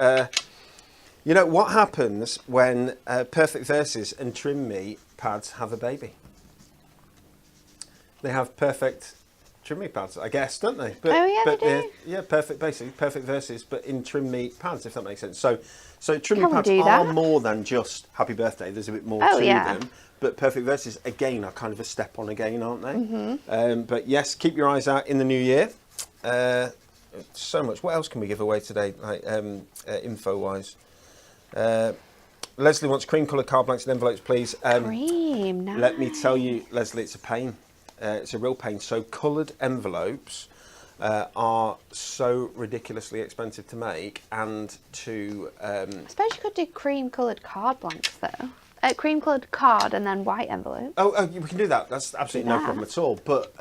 you know what happens when Perfect Verses and Trim Me pads have a baby? They have perfect Trim Me pads, I guess, don't they? But, oh yeah, they do. Yeah, perfect Verses, but in Trim Me pads, if that makes sense. So Trim Me Can we pads do are that? more than just Happy Birthday. There's a bit more to them. But Perfect Verses, again, are kind of a step on again, aren't they? Mm-hmm. But yes, keep your eyes out in the new year. So much. What else can we give away today, like info-wise? Leslie wants cream-coloured card blanks and envelopes, please. Cream, nice. Let me tell you, Leslie, it's a pain. It's a real pain. So coloured envelopes are so ridiculously expensive to make and to... I suppose you could do cream-coloured card blanks, though. Cream-coloured card and then white envelope. Oh, we can do that. That's absolutely no problem at all. But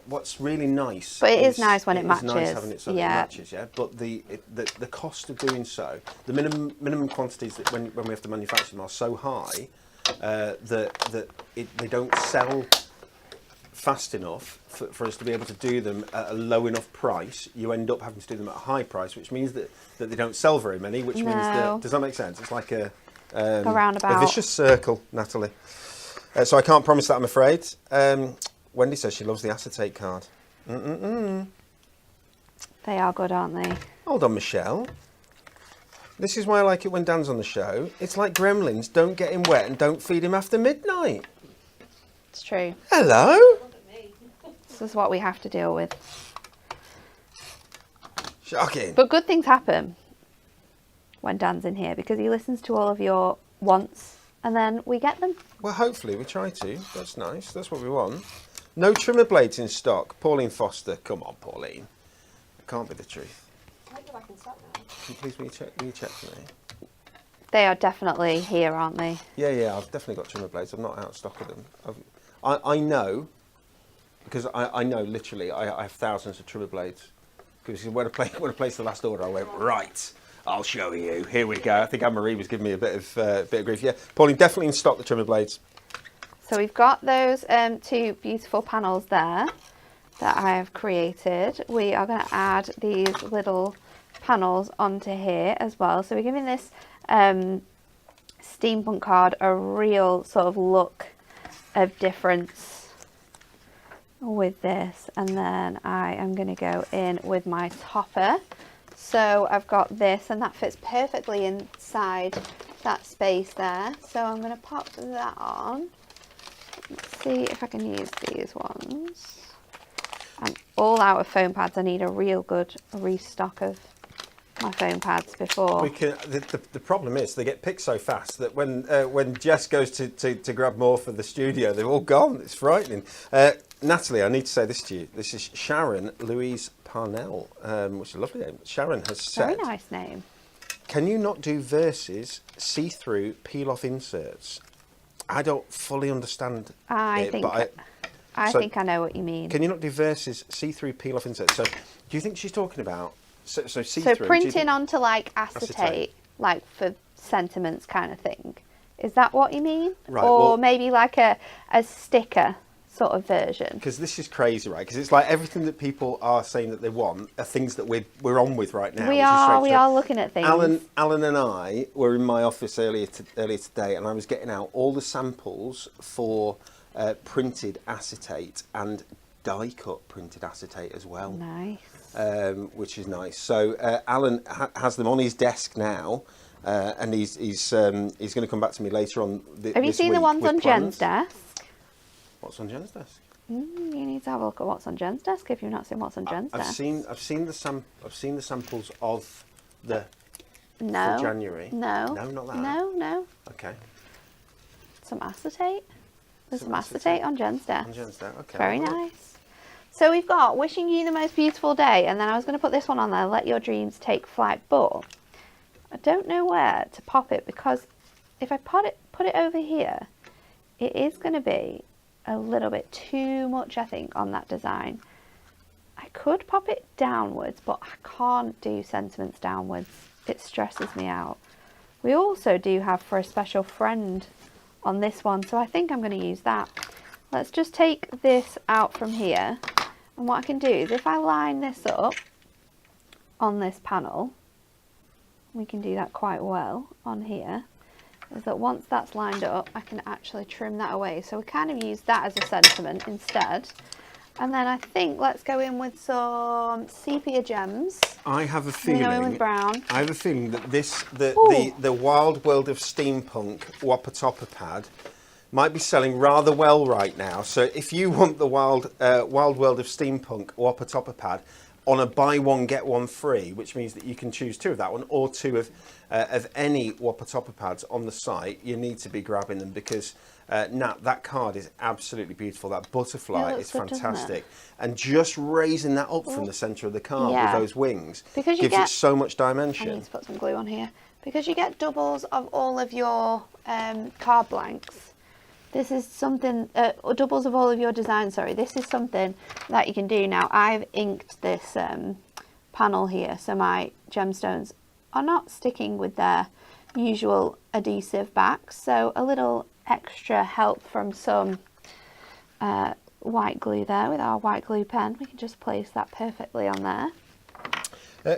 what's really nice... But it is nice when it matches. It's nice having it so that it matches, yeah. But the cost of doing so, the minimum quantities that when we have to manufacture them are so high that they don't sell fast enough for us to be able to do them at a low enough price. You end up having to do them at a high price, which means that they don't sell very many, which means that... Does that make sense? It's like a roundabout. A vicious circle, Natalie. So I can't promise that, I'm afraid. Wendy says she loves the acetate card. They are good, aren't they? Hold on, Michelle. This is why I like it when Dan's on the show. It's like gremlins. Don't get him wet and don't feed him after midnight. It's true. Hello. This is what we have to deal with. Shocking. But good things happen when Dan's in here, because he listens to all of your wants and then we get them. Well, hopefully we try to. That's nice. That's what we want. No trimmer blades in stock. Pauline Foster. Come on, Pauline. It can't be the truth. I might go back in stock now. Please, will you check for me? They are definitely here, aren't they? Yeah, I've definitely got trimmer blades. I'm not out of stock of them. I know, because I know literally I have thousands of trimmer blades. Because when I placed the last order, I went, right, I'll show you. Here we go. I think Anne-Marie was giving me a bit of grief. Yeah, Pauline, definitely in stock, the trimmer blades. So we've got those 2 beautiful panels there that I have created. We are going to add these little panels onto here as well. So we're giving this steampunk card a real sort of look of difference with this. And then I am going to go in with my topper. So I've got this, and that fits perfectly inside that space there. So I'm going to pop that on. Let's see if I can use these ones. I'm all out of foam pads. I need a real good restock of my foam pads before. The problem is they get picked so fast that when Jess goes to grab more for the studio, they're all gone. It's frightening. Natalie, I need to say this to you. This is Sharon Louise Parnell, which is a lovely name. Sharon has said... Very nice name. Can you not do verses, see-through, peel-off inserts? I don't fully understand I think I know what you mean. Can you not do verses, see-through, peel-off inserts? So do you think she's talking about... So see-through... So printing onto like acetate, like for sentiments kind of thing. Is that what you mean? Right, or well, maybe like a sticker sort of version. Because this is crazy, right? Because it's like everything that people are saying that they want are things that we're on with right now. We strange. are looking at things. Alan and I were in my office earlier today, and I was getting out all the samples for printed acetate and die-cut printed acetate as well. Nice. Which is nice. So Alan has them on his desk now, and he's going to come back to me later on. Have you seen the ones on Jen's desk? What's on Jen's desk? You need to have a look at what's on Jen's desk if you've not seen what's on Jen's desk. I've seen the samples of the no for January. No, not that. No. Okay. Some acetate. There's some acetate on Jen's desk. On Jen's desk. Okay. Very nice. So we've got wishing you the most beautiful day, and then I was going to put this one on there. Let your dreams take flight, but I don't know where to pop it, because if I put it over here, it is going to be a little bit too much, I think, on that design. I could pop it downwards, but I can't do sentiments downwards. It stresses me out. We also do have for a special friend on this one, so I think I'm going to use that. Let's just take this out from here, and what I can do is if I line this up on this panel, we can do that quite well on here, is that once that's lined up, I can actually trim that away. So we kind of use that as a sentiment instead. And then I think let's go in with some sepia gems. I have a feeling. Go in with brown. I have a feeling that the Wild World of Steampunk Whopper Topper pad might be selling rather well right now. So if you want the Wild World of Steampunk Whopper Topper pad on a buy one get one free, which means that you can choose two of that one or two of any Whopper Topper pads on the site, you need to be grabbing them, because Nat, that card is absolutely beautiful. That butterfly is fantastic, and just raising that up from the centre of the card with those wings gives it so much dimension. I need to put some glue on here, because you get doubles of all of your card blanks. This is something, doubles of all of your designs, sorry. This is something that you can do. Now, I've inked this panel here, so my gemstones are not sticking with their usual adhesive backs. So a little extra help from some white glue there with our white glue pen. We can just place that perfectly on there.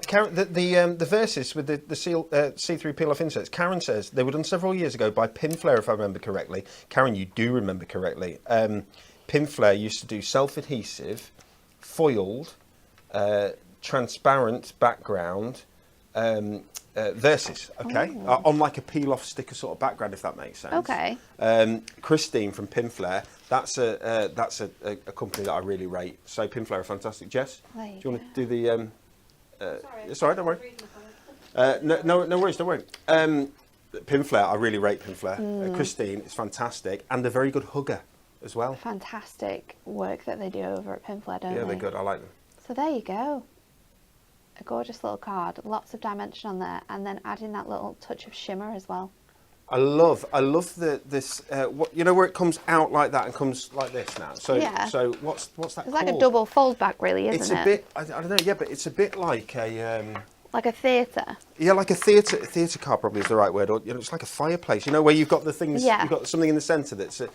Karen, the verses with the see-through peel-off inserts, Karen says they were done several years ago by Pinflair, if I remember correctly. Karen, you do remember correctly. Pinflair used to do self-adhesive, foiled, transparent background verses, okay? On like a peel-off sticker sort of background, if that makes sense. Okay. Christine from Pinflair, that's a company that I really rate. So Pinflair are fantastic. Jess, do you want to do the... it's all right, don't worry. No worries, don't worry. Pinflair, I really rate Pinflair. Christine is fantastic, and a very good hugger as well. Fantastic work that they do over at Pinflair, don't they? Yeah, they're good. I like them. So there you go. A gorgeous little card, lots of dimension on there, and then adding that little touch of shimmer as well. I love this. You know where it comes out like that and comes like this now. So yeah. So what's that it's called? Like a double fold back, really, isn't it? It's a bit. I don't know. Yeah, but it's a bit like a. Like a theatre. Yeah, like a theatre card probably is the right word. Or it's like a fireplace. You know, where you've got the things. Yeah. You've got something in the centre that's in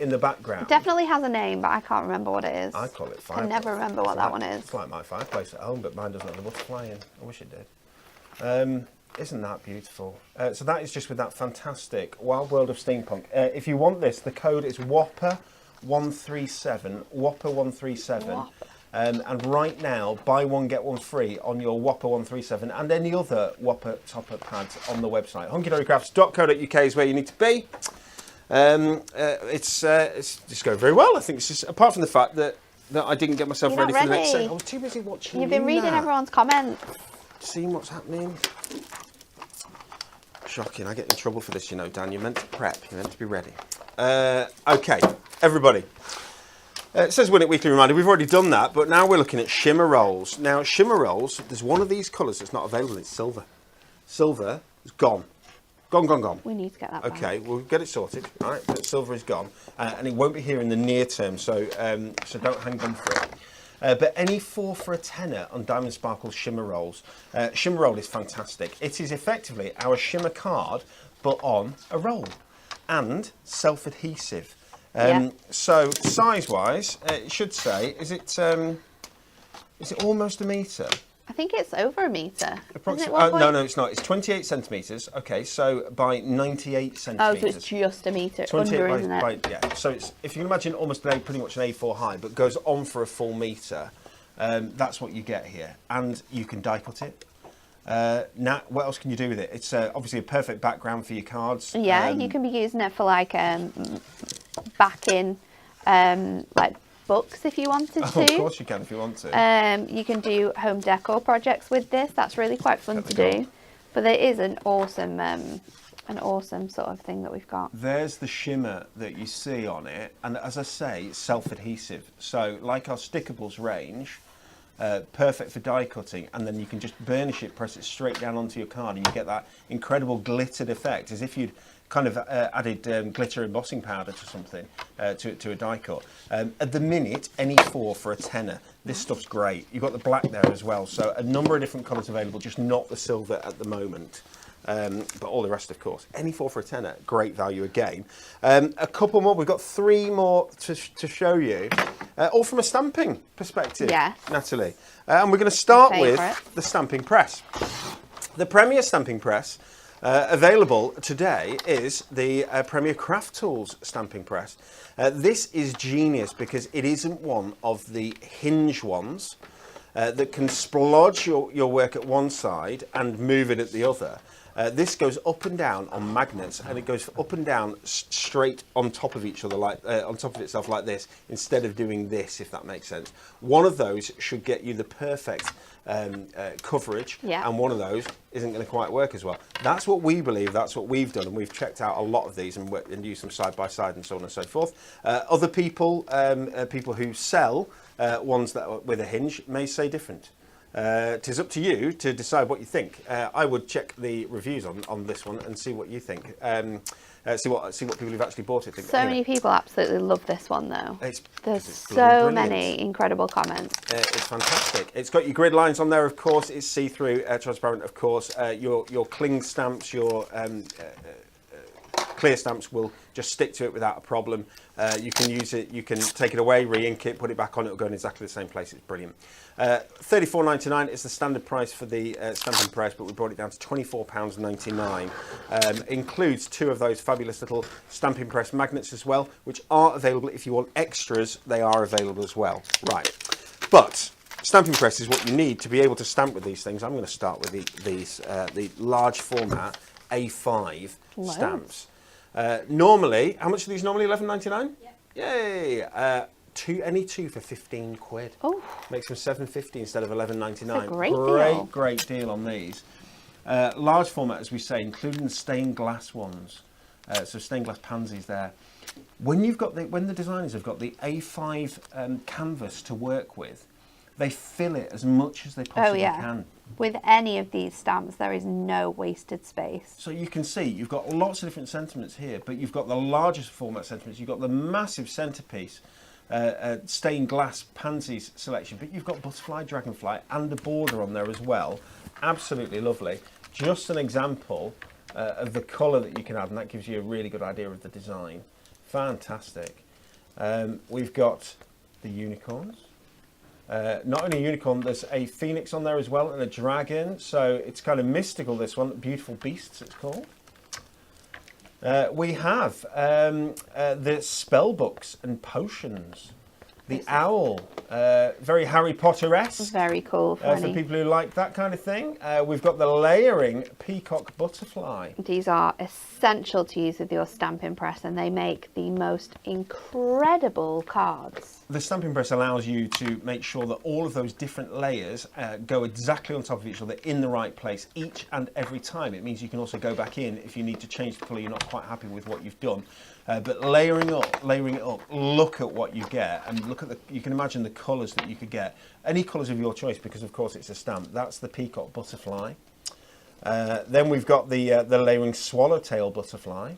the background. It definitely has a name, but I can't remember what it is. I call it fireplace. I never remember what that one is. It's like my fireplace at home, but mine doesn't have the butterfly in. I wish it did. Isn't that beautiful? So that is just with that fantastic Wild World of Steampunk. If you want this, the code is Whopper137. Whopper137. And right now, buy one get one free on your Whopper137 and any other Whopper Topper pads on the website. hunkydorycrafts.co.uk is where you need to be. It's just going very well. I think it's just, apart from the fact that I didn't get myself ready for the next set. I was too busy watching. You've been reading everyone's comments. Seeing what's happening. Shocking. I get in trouble for this, you know, Dan. You're meant to prep. You're meant to be ready. Okay, everybody. It says Win It Weekly Reminder. We've already done that, but now we're looking at shimmer rolls. Now, shimmer rolls, there's one of these colours that's not available. It's silver. Silver is gone. Gone. We need to get that back. Okay, we'll get it sorted. All right, but silver is gone. And it won't be here in the near term, so don't hang on for it. But any 4 for a tenner on Diamond Sparkle shimmer rolls. Shimmer roll is fantastic. It is effectively our shimmer card, but on a roll. And self-adhesive. So size-wise, it should say, is it almost a metre? I think it's over a metre. Approximately. No, it's not. It's 28 centimetres. Okay, so by 98 centimetres. Oh, so it's just a metre under, isn't it? Yeah. So it's, if you can imagine, almost pretty much an A4 high, but goes on for a full metre. That's what you get here, and you can die cut it. Now, what else can you do with it? It's obviously a perfect background for your cards. Yeah, you can be using it for like backing, like books if you wanted to. Oh, of course you can if you want to. You can do home decor projects with this. That's really quite fun to do. But it is an awesome sort of thing that we've got. There's the shimmer that you see on it, and as I say, self-adhesive. So, like our stickables range, perfect for die cutting, and then you can just burnish it, press it straight down onto your card, and you get that incredible glittered effect, as if you'd kind of added glitter embossing powder to something, to a die cut. At the minute, any four for a tenner. This stuff's great. You've got the black there as well, so a number of different colours available, just not the silver at the moment. But all the rest, of course. Any four for a tenner, great value again. A couple more. We've got three more to show you, all from a stamping perspective, Natalie. And we're going to start with the stamping press. The Premier stamping press available today is the Premier Craft Tools stamping press. This is genius because it isn't one of the hinge ones that can splodge your work at one side and move it at the other. This goes up and down on magnets, and it goes up and down straight on top of each other, like on top of itself like this, instead of doing this, if that makes sense. One of those should get you the perfect coverage, and one of those isn't going to quite work as well. That's what we believe, that's what we've done, and we've checked out a lot of these and used them side by side and so on and so forth. Other people, people who sell ones that are with a hinge may say different. Tis up to you to decide what you think. I would check the reviews on this one and see what you think. See what people who've actually bought it think. So many people absolutely love this one though. There's so brilliant. many incredible comments. It's fantastic. It's got your grid lines on there, of course. It's see-through, transparent, of course. Your cling stamps, your clear stamps will just stick to it without a problem. You can use it, you can take it away, re-ink it, put it back on, it'll go in exactly the same place. It's brilliant. £34.99 is the standard price for the stamping press, but we brought it down to £24.99. Includes two of those fabulous little stamping press magnets as well, which are available. If you want extras, they are available as well. Right, but stamping press is what you need to be able to stamp with these things. I'm going to start with the large format A5 stamps. Normally, how much are these normally? £11.99? Yeah. Yay! Any two for 15 quid. Oh, makes them £7.50 instead of £11.99. Great deal on these. Large format, as we say, including the stained glass ones. So stained glass pansies there. When the designers have got the A5 canvas to work with, they fill it as much as they possibly can. With any of these stamps, there is no wasted space. So you can see you've got lots of different sentiments here, but you've got the largest format sentiments, you've got the massive centerpiece, stained glass pansies selection, but you've got butterfly, dragonfly, and a border on there as well. Absolutely lovely. Just an example of the colour that you can add, and that gives you a really good idea of the design. Fantastic. We've got the unicorns. Not only a unicorn, there's a phoenix on there as well, and a dragon, so it's kind of mystical, this one. Beautiful Beasts, it's called. We have the spell books and potions. The owl, very Harry Potter-esque. Very cool. For people who like that kind of thing. We've got the layering peacock butterfly. These are essential to use with your stamping press, and they make the most incredible cards. The stamping press allows you to make sure that all of those different layers go exactly on top of each other in the right place each and every time. It means you can also go back in if you need to change the colour, you're not quite happy with what you've done. But layering it up, look at what you get, and look at you can imagine the colours that you could get. Any colours of your choice, because of course it's a stamp. That's the peacock butterfly. Then we've got the layering swallowtail butterfly.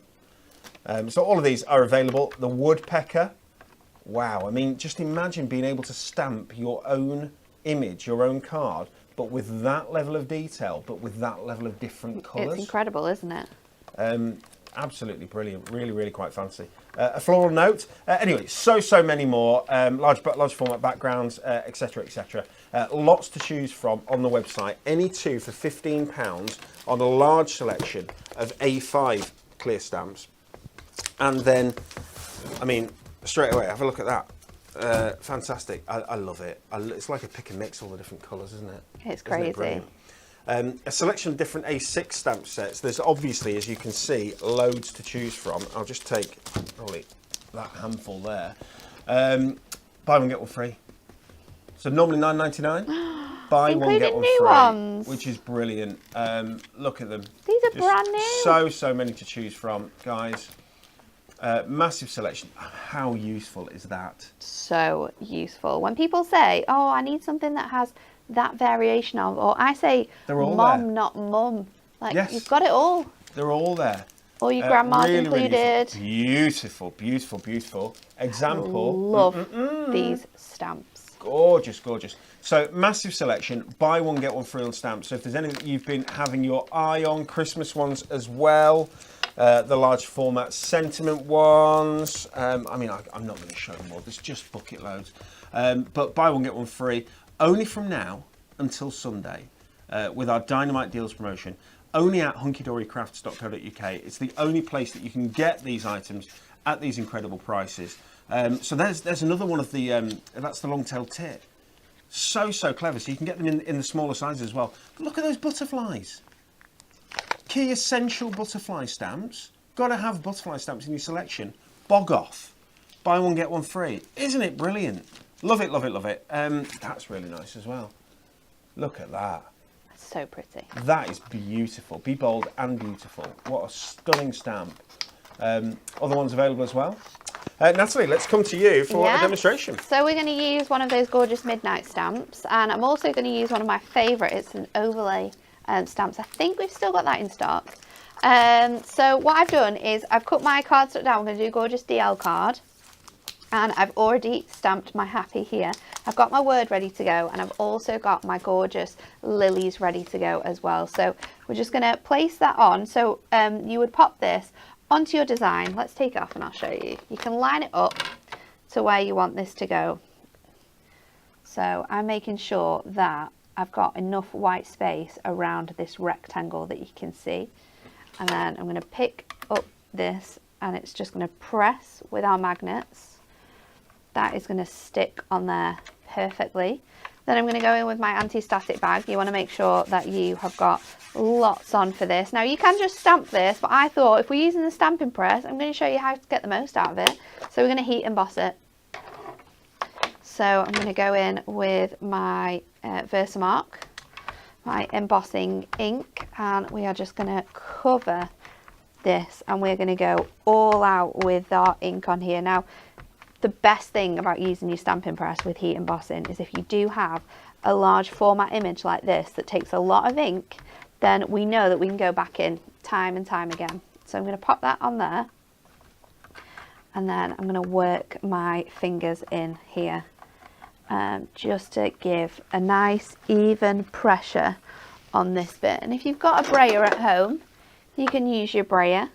So all of these are available. The woodpecker. Wow, I mean, just imagine being able to stamp your own image, your own card, but with that level of detail, but with that level of different colours. It's incredible, isn't it? Absolutely brilliant. Really, really quite fancy. a floral note. Anyway, so many more. Large format backgrounds, etc., etc. Lots to choose from on the website. Any two for £15 on a large selection of A5 clear stamps. And then, I mean, straight away, have a look at that. Fantastic. I love it. It's like a pick and mix, all the different colours, isn't it? It's crazy. Isn't it brilliant? A selection of different A6 stamp sets. There's obviously, as you can see, loads to choose from. I'll just take probably that handful there. Buy one, get one free. So normally $9.99. Buy one, get one new free, ones. which is brilliant. Look at them. These are Just brand new. So many to choose from, guys. Massive selection. How useful is that? So useful. When people say, "Oh, I need something that has that variation of," or I say, They're all "Mom, there. not mum." Like Yes. you've got it all. They're all there. All your grandmas Really included. useful. Beautiful. Example. Love these stamps. Gorgeous. So massive selection. Buy one, get one free on stamps. So if there's any that you've been having your eye on, Christmas ones as well. The large format sentiment ones. I mean, I'm not going to show them all. There's just bucket loads. But buy one, get one free. Only from now until Sunday with our Dynamite Deals promotion. Only at hunkydorycrafts.co.uk. It's the only place that you can get these items at these incredible prices. So there's another one of the, that's the long-tailed tit. So clever. So you can get them in the smaller sizes as well. But look at those butterflies. Key essential butterfly stamps. Got to have butterfly stamps in your selection. Bog off. Buy one, get one free. Isn't it brilliant? Love it. That's really nice as well. Look at that. So pretty. That is beautiful. Be bold and beautiful. What a stunning stamp. Other ones available as well. Natalie, let's come to you for a demonstration. So we're going to use one of those gorgeous midnight stamps, and I'm also going to use one of my favourite. It's an overlay stamps. I think we've still got that in stock. So what I've done is I've cut my cardstock down. I'm going to do a gorgeous DL card. And I've already stamped my happy here. I've got my word ready to go, and I've also got my gorgeous lilies ready to go as well. So we're just going to place that on. So you would pop this onto your design. Let's take it off and I'll show you. You can line it up to where you want this to go. So I'm making sure that I've got enough white space around this rectangle that you can see. And then I'm going to pick up this, and it's just going to press with our magnets. That is going to stick on there perfectly. Then I'm going to go in with my anti-static bag. You want to make sure that you have got lots on for this. Now you can just stamp this, but I thought if we're using the stamping press, I'm going to show you how to get the most out of it. So we're going to heat emboss it. So I'm going to go in with my Versamark, my embossing ink, and we are just going to cover this, and we're going to go all out with our ink on here. Now, the best thing about using your stamping press with heat embossing is if you do have a large format image like this that takes a lot of ink, then we know that we can go back in time and time again. So I'm going to pop that on there, and then I'm going to work my fingers in here just to give a nice even pressure on this bit. And if you've got a brayer at home, you can use your brayer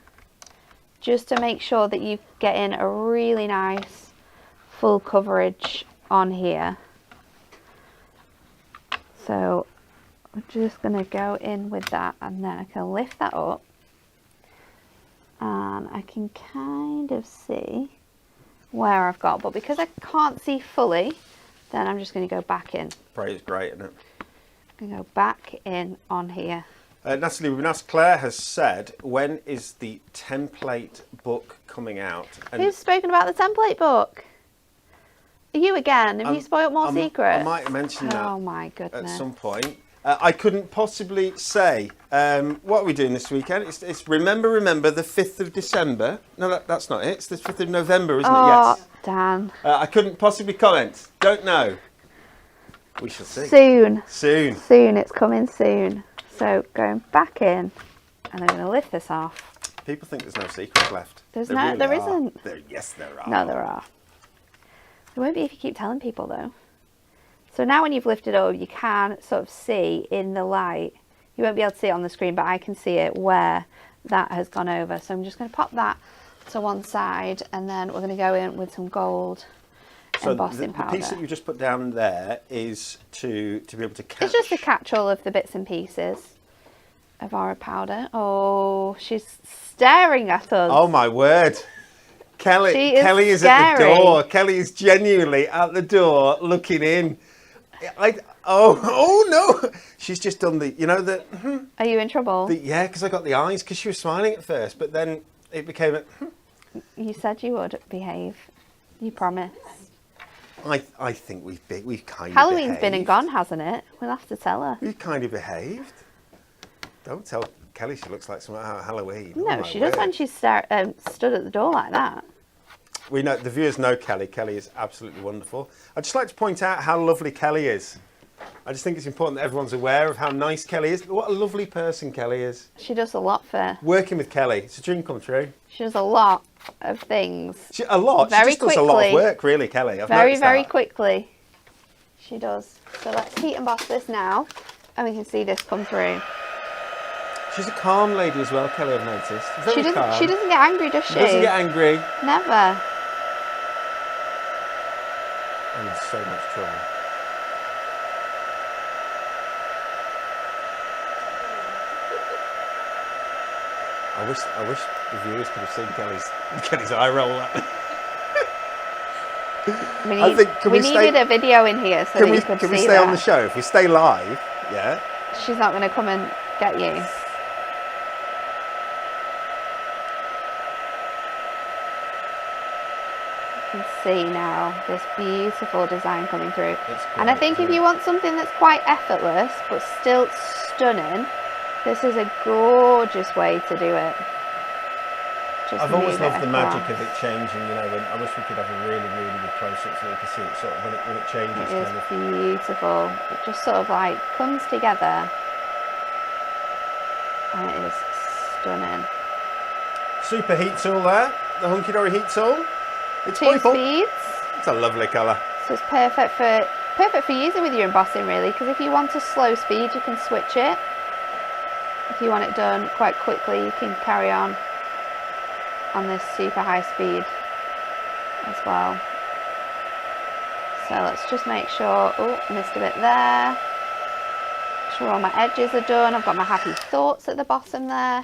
just to make sure that you get in a really nice full coverage on here. So I'm just going to go in with that, and then I can lift that up, and I can kind of see where I've got, but because I can't see fully, then I'm just going to go back in. Braid's great, isn't it? I'm going to go back in on here. Natalie, we've been asked, Claire has said, when is the template book coming out? And who's spoken about the template book? Are you again? Have you spoiled more secrets? I might mention that. Oh my goodness. At some point. I couldn't possibly say. What are we doing this weekend? It's remember the 5th of December. No, that's not it. It's the 5th of November, isn't it? Yes. Dan. I couldn't possibly comment. Don't know. We shall see. Soon. Soon. It's coming soon. So going back in, and I'm going to lift this off. People think there's no secrets left. There Really isn't. Yes, there are. No, there are. There won't be if you keep telling people though. So now when you've lifted up, you can sort of see in the light. You won't be able to see it on the screen, but I can see it where that has gone over. So I'm just going to pop that to one side, and then we're going to go in with some gold embossing the powder. piece that you just put down there is to be able to catch. It's just to catch all of the bits and pieces of our powder. Oh, she's staring at us. Oh my word. Kelly is at the scary. door. Kelly is genuinely at the door looking in. Oh no. She's just done the, Are you in trouble? yeah, because I got the eyes, because she was smiling at first, but then it became You said you would behave. You promised. I think we've kind of Halloween's behaved. been and gone, hasn't it? We'll have to tell her. We've kind of behaved. Don't tell Kelly she looks like someone out of Halloween. No, she does when she's stood at the door like that. We know, the viewers know Kelly. Kelly is absolutely wonderful. I'd just like to point out how lovely Kelly is. I just think it's important that everyone's aware of how nice Kelly is. What a lovely person Kelly is. She does a lot for... Working with Kelly, it's a dream come true. She does a lot of things. A lot. Very she just does a lot of work, really, Kelly. I've very, noticed very that. quickly. She does. So let's heat emboss this now, and we can see this come through. She's a calm lady as well, Kelly, I've noticed. Very calm. She doesn't get angry, does she? She doesn't get angry. Never. I'm in so much trouble. I wish the viewers could have seen Kelly's eye roll. We needed a video in here so that you could see that. Can we stay on the show? If we stay live, yeah. She's not going to come and get you. You can see now this beautiful design coming through. And I think if you want something that's quite effortless but still stunning, this is a gorgeous way to do it. I've always loved the magic of it changing, when I wish we could have a really, really good close-up so you can see it sort of when it changes. It is beautiful. It just sort of like comes together and it is stunning. Super heat tool there, the Hunky Dory heat tool. It's 2 purple. speeds. It's a lovely colour. So it's perfect for using with your embossing really, because if you want a slow speed you can switch it. If you want it done quite quickly you can carry on this super high speed as well. So let's just make sure, oh, missed a bit there. Make sure all my edges are done. I've got my happy thoughts at the bottom there.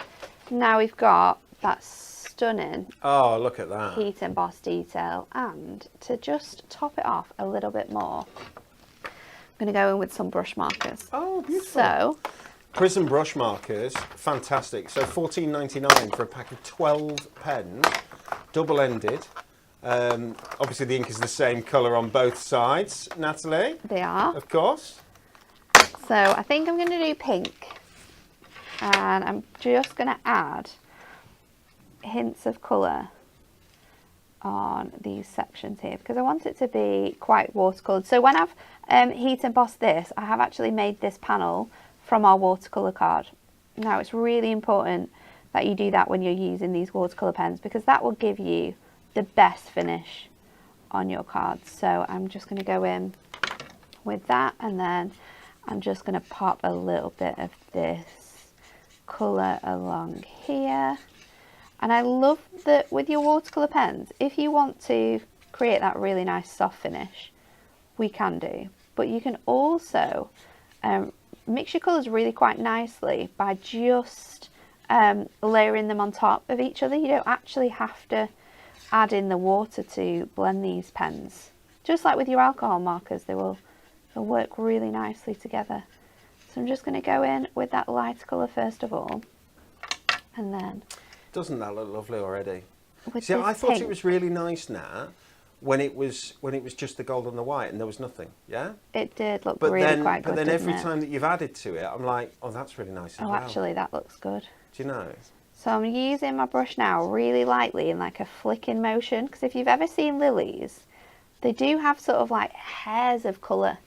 Now we've got that stunning look at that heat emboss detail, and to just top it off a little bit more, I'm going to go in with some brush markers. Oh, beautiful. So Prism brush markers, fantastic. So $14.99 for a pack of 12 pens, double-ended. Obviously the ink is the same colour on both sides, Natalie. they are. Of course. So I think I'm going to do pink, and I'm just going to add hints of colour on these sections here because I want it to be quite watercoloured. So when I've heat embossed this, I have actually made this panel from our watercolour card. Now it's really important that you do that when you're using these watercolour pens because that will give you the best finish on your cards. So I'm just going to go in with that, and then I'm just going to pop a little bit of this colour along here. And I love that with your watercolour pens, if you want to create that really nice soft finish, we can do. But you can also mix your colours really quite nicely by just layering them on top of each other. You don't actually have to add in the water to blend these pens. Just like with your alcohol markers, they'll work really nicely together. So I'm just going to go in with that lighter colour first of all, and then... Doesn't that look lovely already? See, I thought pink. it was really nice now when it was just the gold and the white and there was nothing, yeah? It did look really quite good, But then every didn't it? time that you've added to it, I'm like, oh, that's really nice as well. Oh, actually, that looks good. Do you know? So I'm using my brush now really lightly in like a flicking motion, because if you've ever seen lilies, they do have sort of like hairs of colour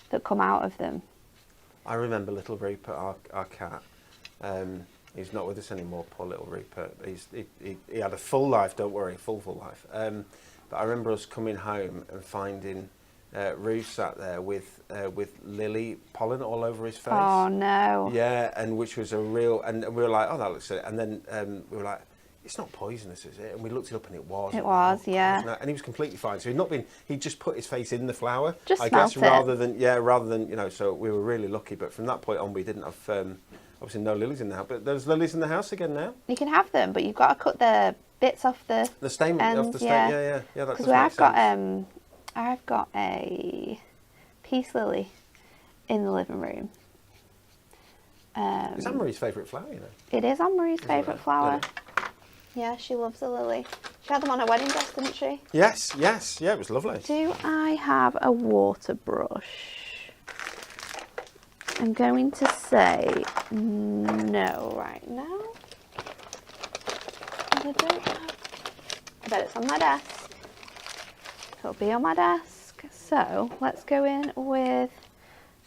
that come out of them. I remember little Rupert, our cat. He's not with us anymore, poor little Rupert. He had a full life, don't worry, full life. But I remember us coming home and finding Roof sat there with lily pollen all over his face. Oh no. Yeah, and which was a real, and we were like, oh, that looks good. And then we were like, it's not poisonous, is it? And we looked it up and it was. It was, oh, yeah. God, no. And he was completely fine. So he'd just put his face in the flour. Just I guess smelt it. rather than, you know, so we were really lucky. But from that point on, we didn't have, obviously no lilies in the house. But there's lilies in the house again now. You can have them, but you've got to cut the bits off the stem ends, of the stem. Yeah. That does because make I've got a peace lily in the living room. It's Anne-Marie's favourite flower, you know. It is Anne-Marie's favourite flower. Yeah, she loves a lily. She had them on her wedding dress, didn't she? Yes. Yeah, it was lovely. Do I have a water brush? I'm going to say no right now. I don't have. I bet it's on my desk. It'll be on my desk. So let's go in with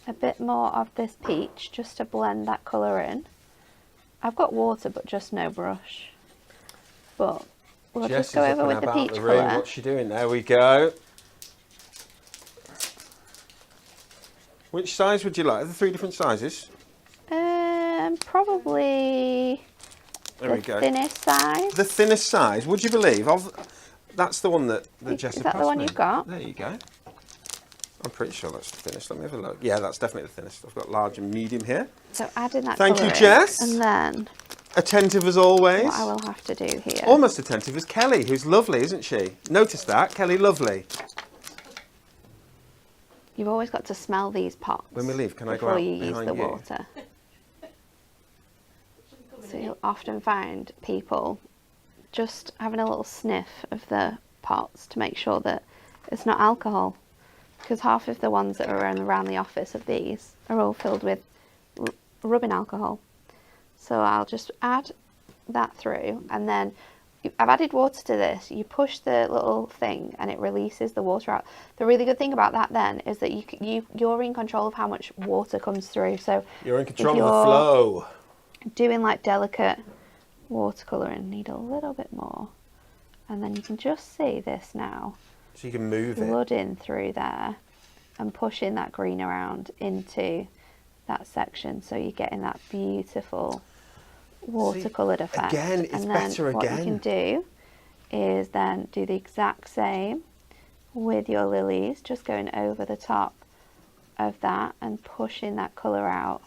a bit more of this peach just to blend that colour in. Room. I've got water, but just no brush. But we'll just go over with the peach colour. What's she doing? There we go. Which size would you like? Are there 3 different sizes? Probably the thinnest size. The thinnest size? Would you believe? That's the one that Jessica passed me. Is that the one you've got? There you go. I'm pretty sure that's the thinnest. Let me have a look. Yeah, that's definitely the thinnest. I've got large and medium here. So adding that Thank colour you, Jess. And then attentive as always. What I will have to do here. Almost attentive as Kelly, who's lovely, isn't she? Notice that. Kelly, lovely. You've always got to smell these pots. When we leave, can I go out before you use behind the you? water? So you'll often find people just having a little sniff of the pots to make sure that it's not alcohol. Because half of the ones that are around the office of these are all filled with rubbing alcohol. So I'll just add that through, and then I've added water to this. You push the little thing and it releases the water out. The really good thing about that then is that you're in control of how much water comes through. So you're in control of the flow. Doing like delicate watercolouring, need a little bit more. And then you can just see this now. So you can move it. Flooding through there and pushing that green around into that section, so you're getting that beautiful watercoloured effect. Again, it's better what again. you can do is then do the exact same with your lilies, just going over the top of that and pushing that colour out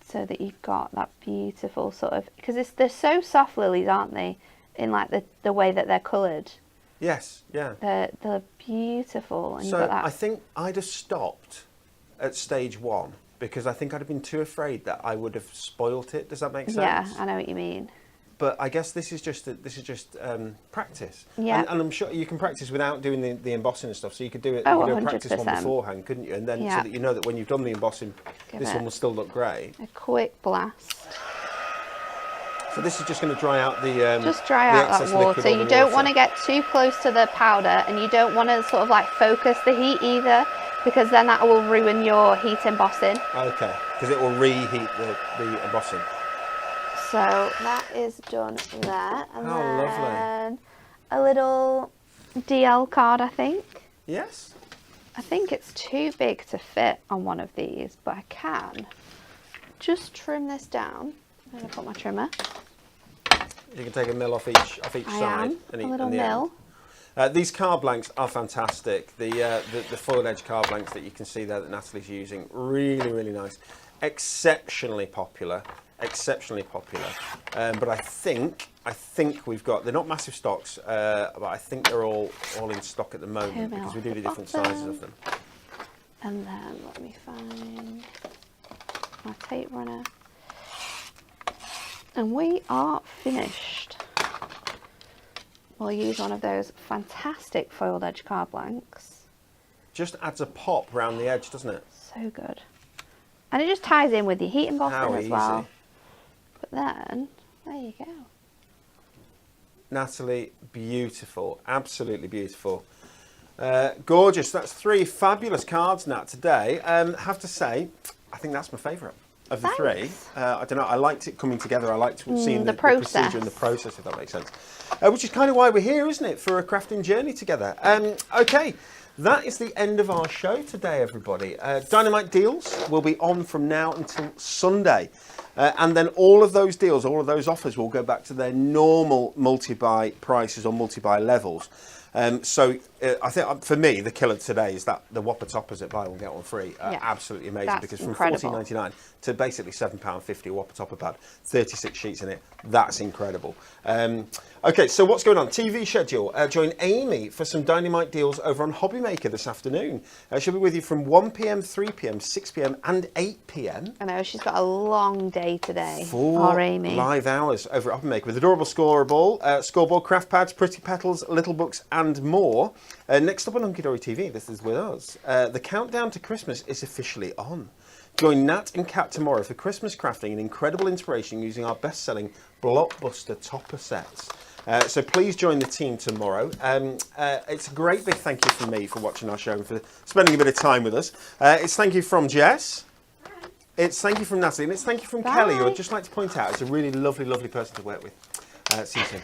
so that you've got that beautiful sort of, because they're so soft, lilies, aren't they, in like the way that they're coloured. Yes, yeah. They're beautiful. And so you've got that. I think I'd have stopped at stage 1 because I think I'd have been too afraid that I would have spoilt it. Does that make sense? Yeah, I know what you mean. But I guess this is just practice. Yeah. And I'm sure you can practice without doing the embossing and stuff. So you could do it. Oh, you could do a practice one 100%. beforehand, couldn't you? And then Yeah. so that you know that when you've done the embossing, this one will still look great. A quick blast. So this is just going to dry out the Just dry out that excess liquid water. on You the don't water. want to get too close to the powder, and you don't want to sort of like focus the heat either, because then that will ruin your heat embossing. Okay, because it will reheat the embossing. So that is done there. And Oh, lovely. then a little DL card, I think. Yes. I think it's too big to fit on one of these, but I can just trim this down. I'm going to put my trimmer. You can take a mill off each I side. am. A little mill. These card blanks are fantastic. The foiled edge card blanks that you can see there that Natalie's using, really, really nice. Exceptionally popular. But I think we've got, they're not massive stocks, but I think they're all in stock at the moment because we do the different sizes of them. And then let me find my tape runner. And we are finished. We'll use one of those fantastic foiled edge card blanks. Just adds a pop round the edge, doesn't it? So good. And it just ties in with your heat embossing How as easy. well. But then, there you go. Natalie, beautiful, absolutely beautiful. Gorgeous. That's 3 fabulous cards, Nat, today. Have to say, I think that's my favourite of the Thanks. 3. I don't know, I liked it coming together. I liked seeing the process. procedure and the process, if that makes sense. Which is kind of why we're here, isn't it? For a crafting journey together. Okay, that is the end of our show today, everybody. Dynamite Deals will be on from now until Sunday. And then all of those deals, all of those offers will go back to their normal multi-buy prices or multi-buy levels. I think for me, the killer today is that the Whopper toppers at buy one get one free are absolutely amazing. That's because from incredible. £14.99 to basically £7.50 a Whopper topper pad, 36 sheets in it. That's incredible. Okay, so what's going on? TV schedule. Join Amy for some Dynamite Deals over on Hobbymaker this afternoon. She'll be with you from 1 p.m, 3 p.m, 6 p.m, and 8 p.m. I know, she's got a long day today. 4 Amy. live hours over at Hobbymaker with adorable scoreboard, craft pads, pretty petals, little books, and more. Next up on Hunky Dory TV, this is with us. The countdown to Christmas is officially on. Join Nat and Kat tomorrow for Christmas crafting and incredible inspiration using our best-selling blockbuster topper sets. So please join the team tomorrow. It's a great big thank you from me for watching our show and for spending a bit of time with us. It's thank you from Jess. It's thank you from Natalie, and it's thank you from Kelly, who I'd just like to point out is a really lovely, lovely person to work with. See you soon.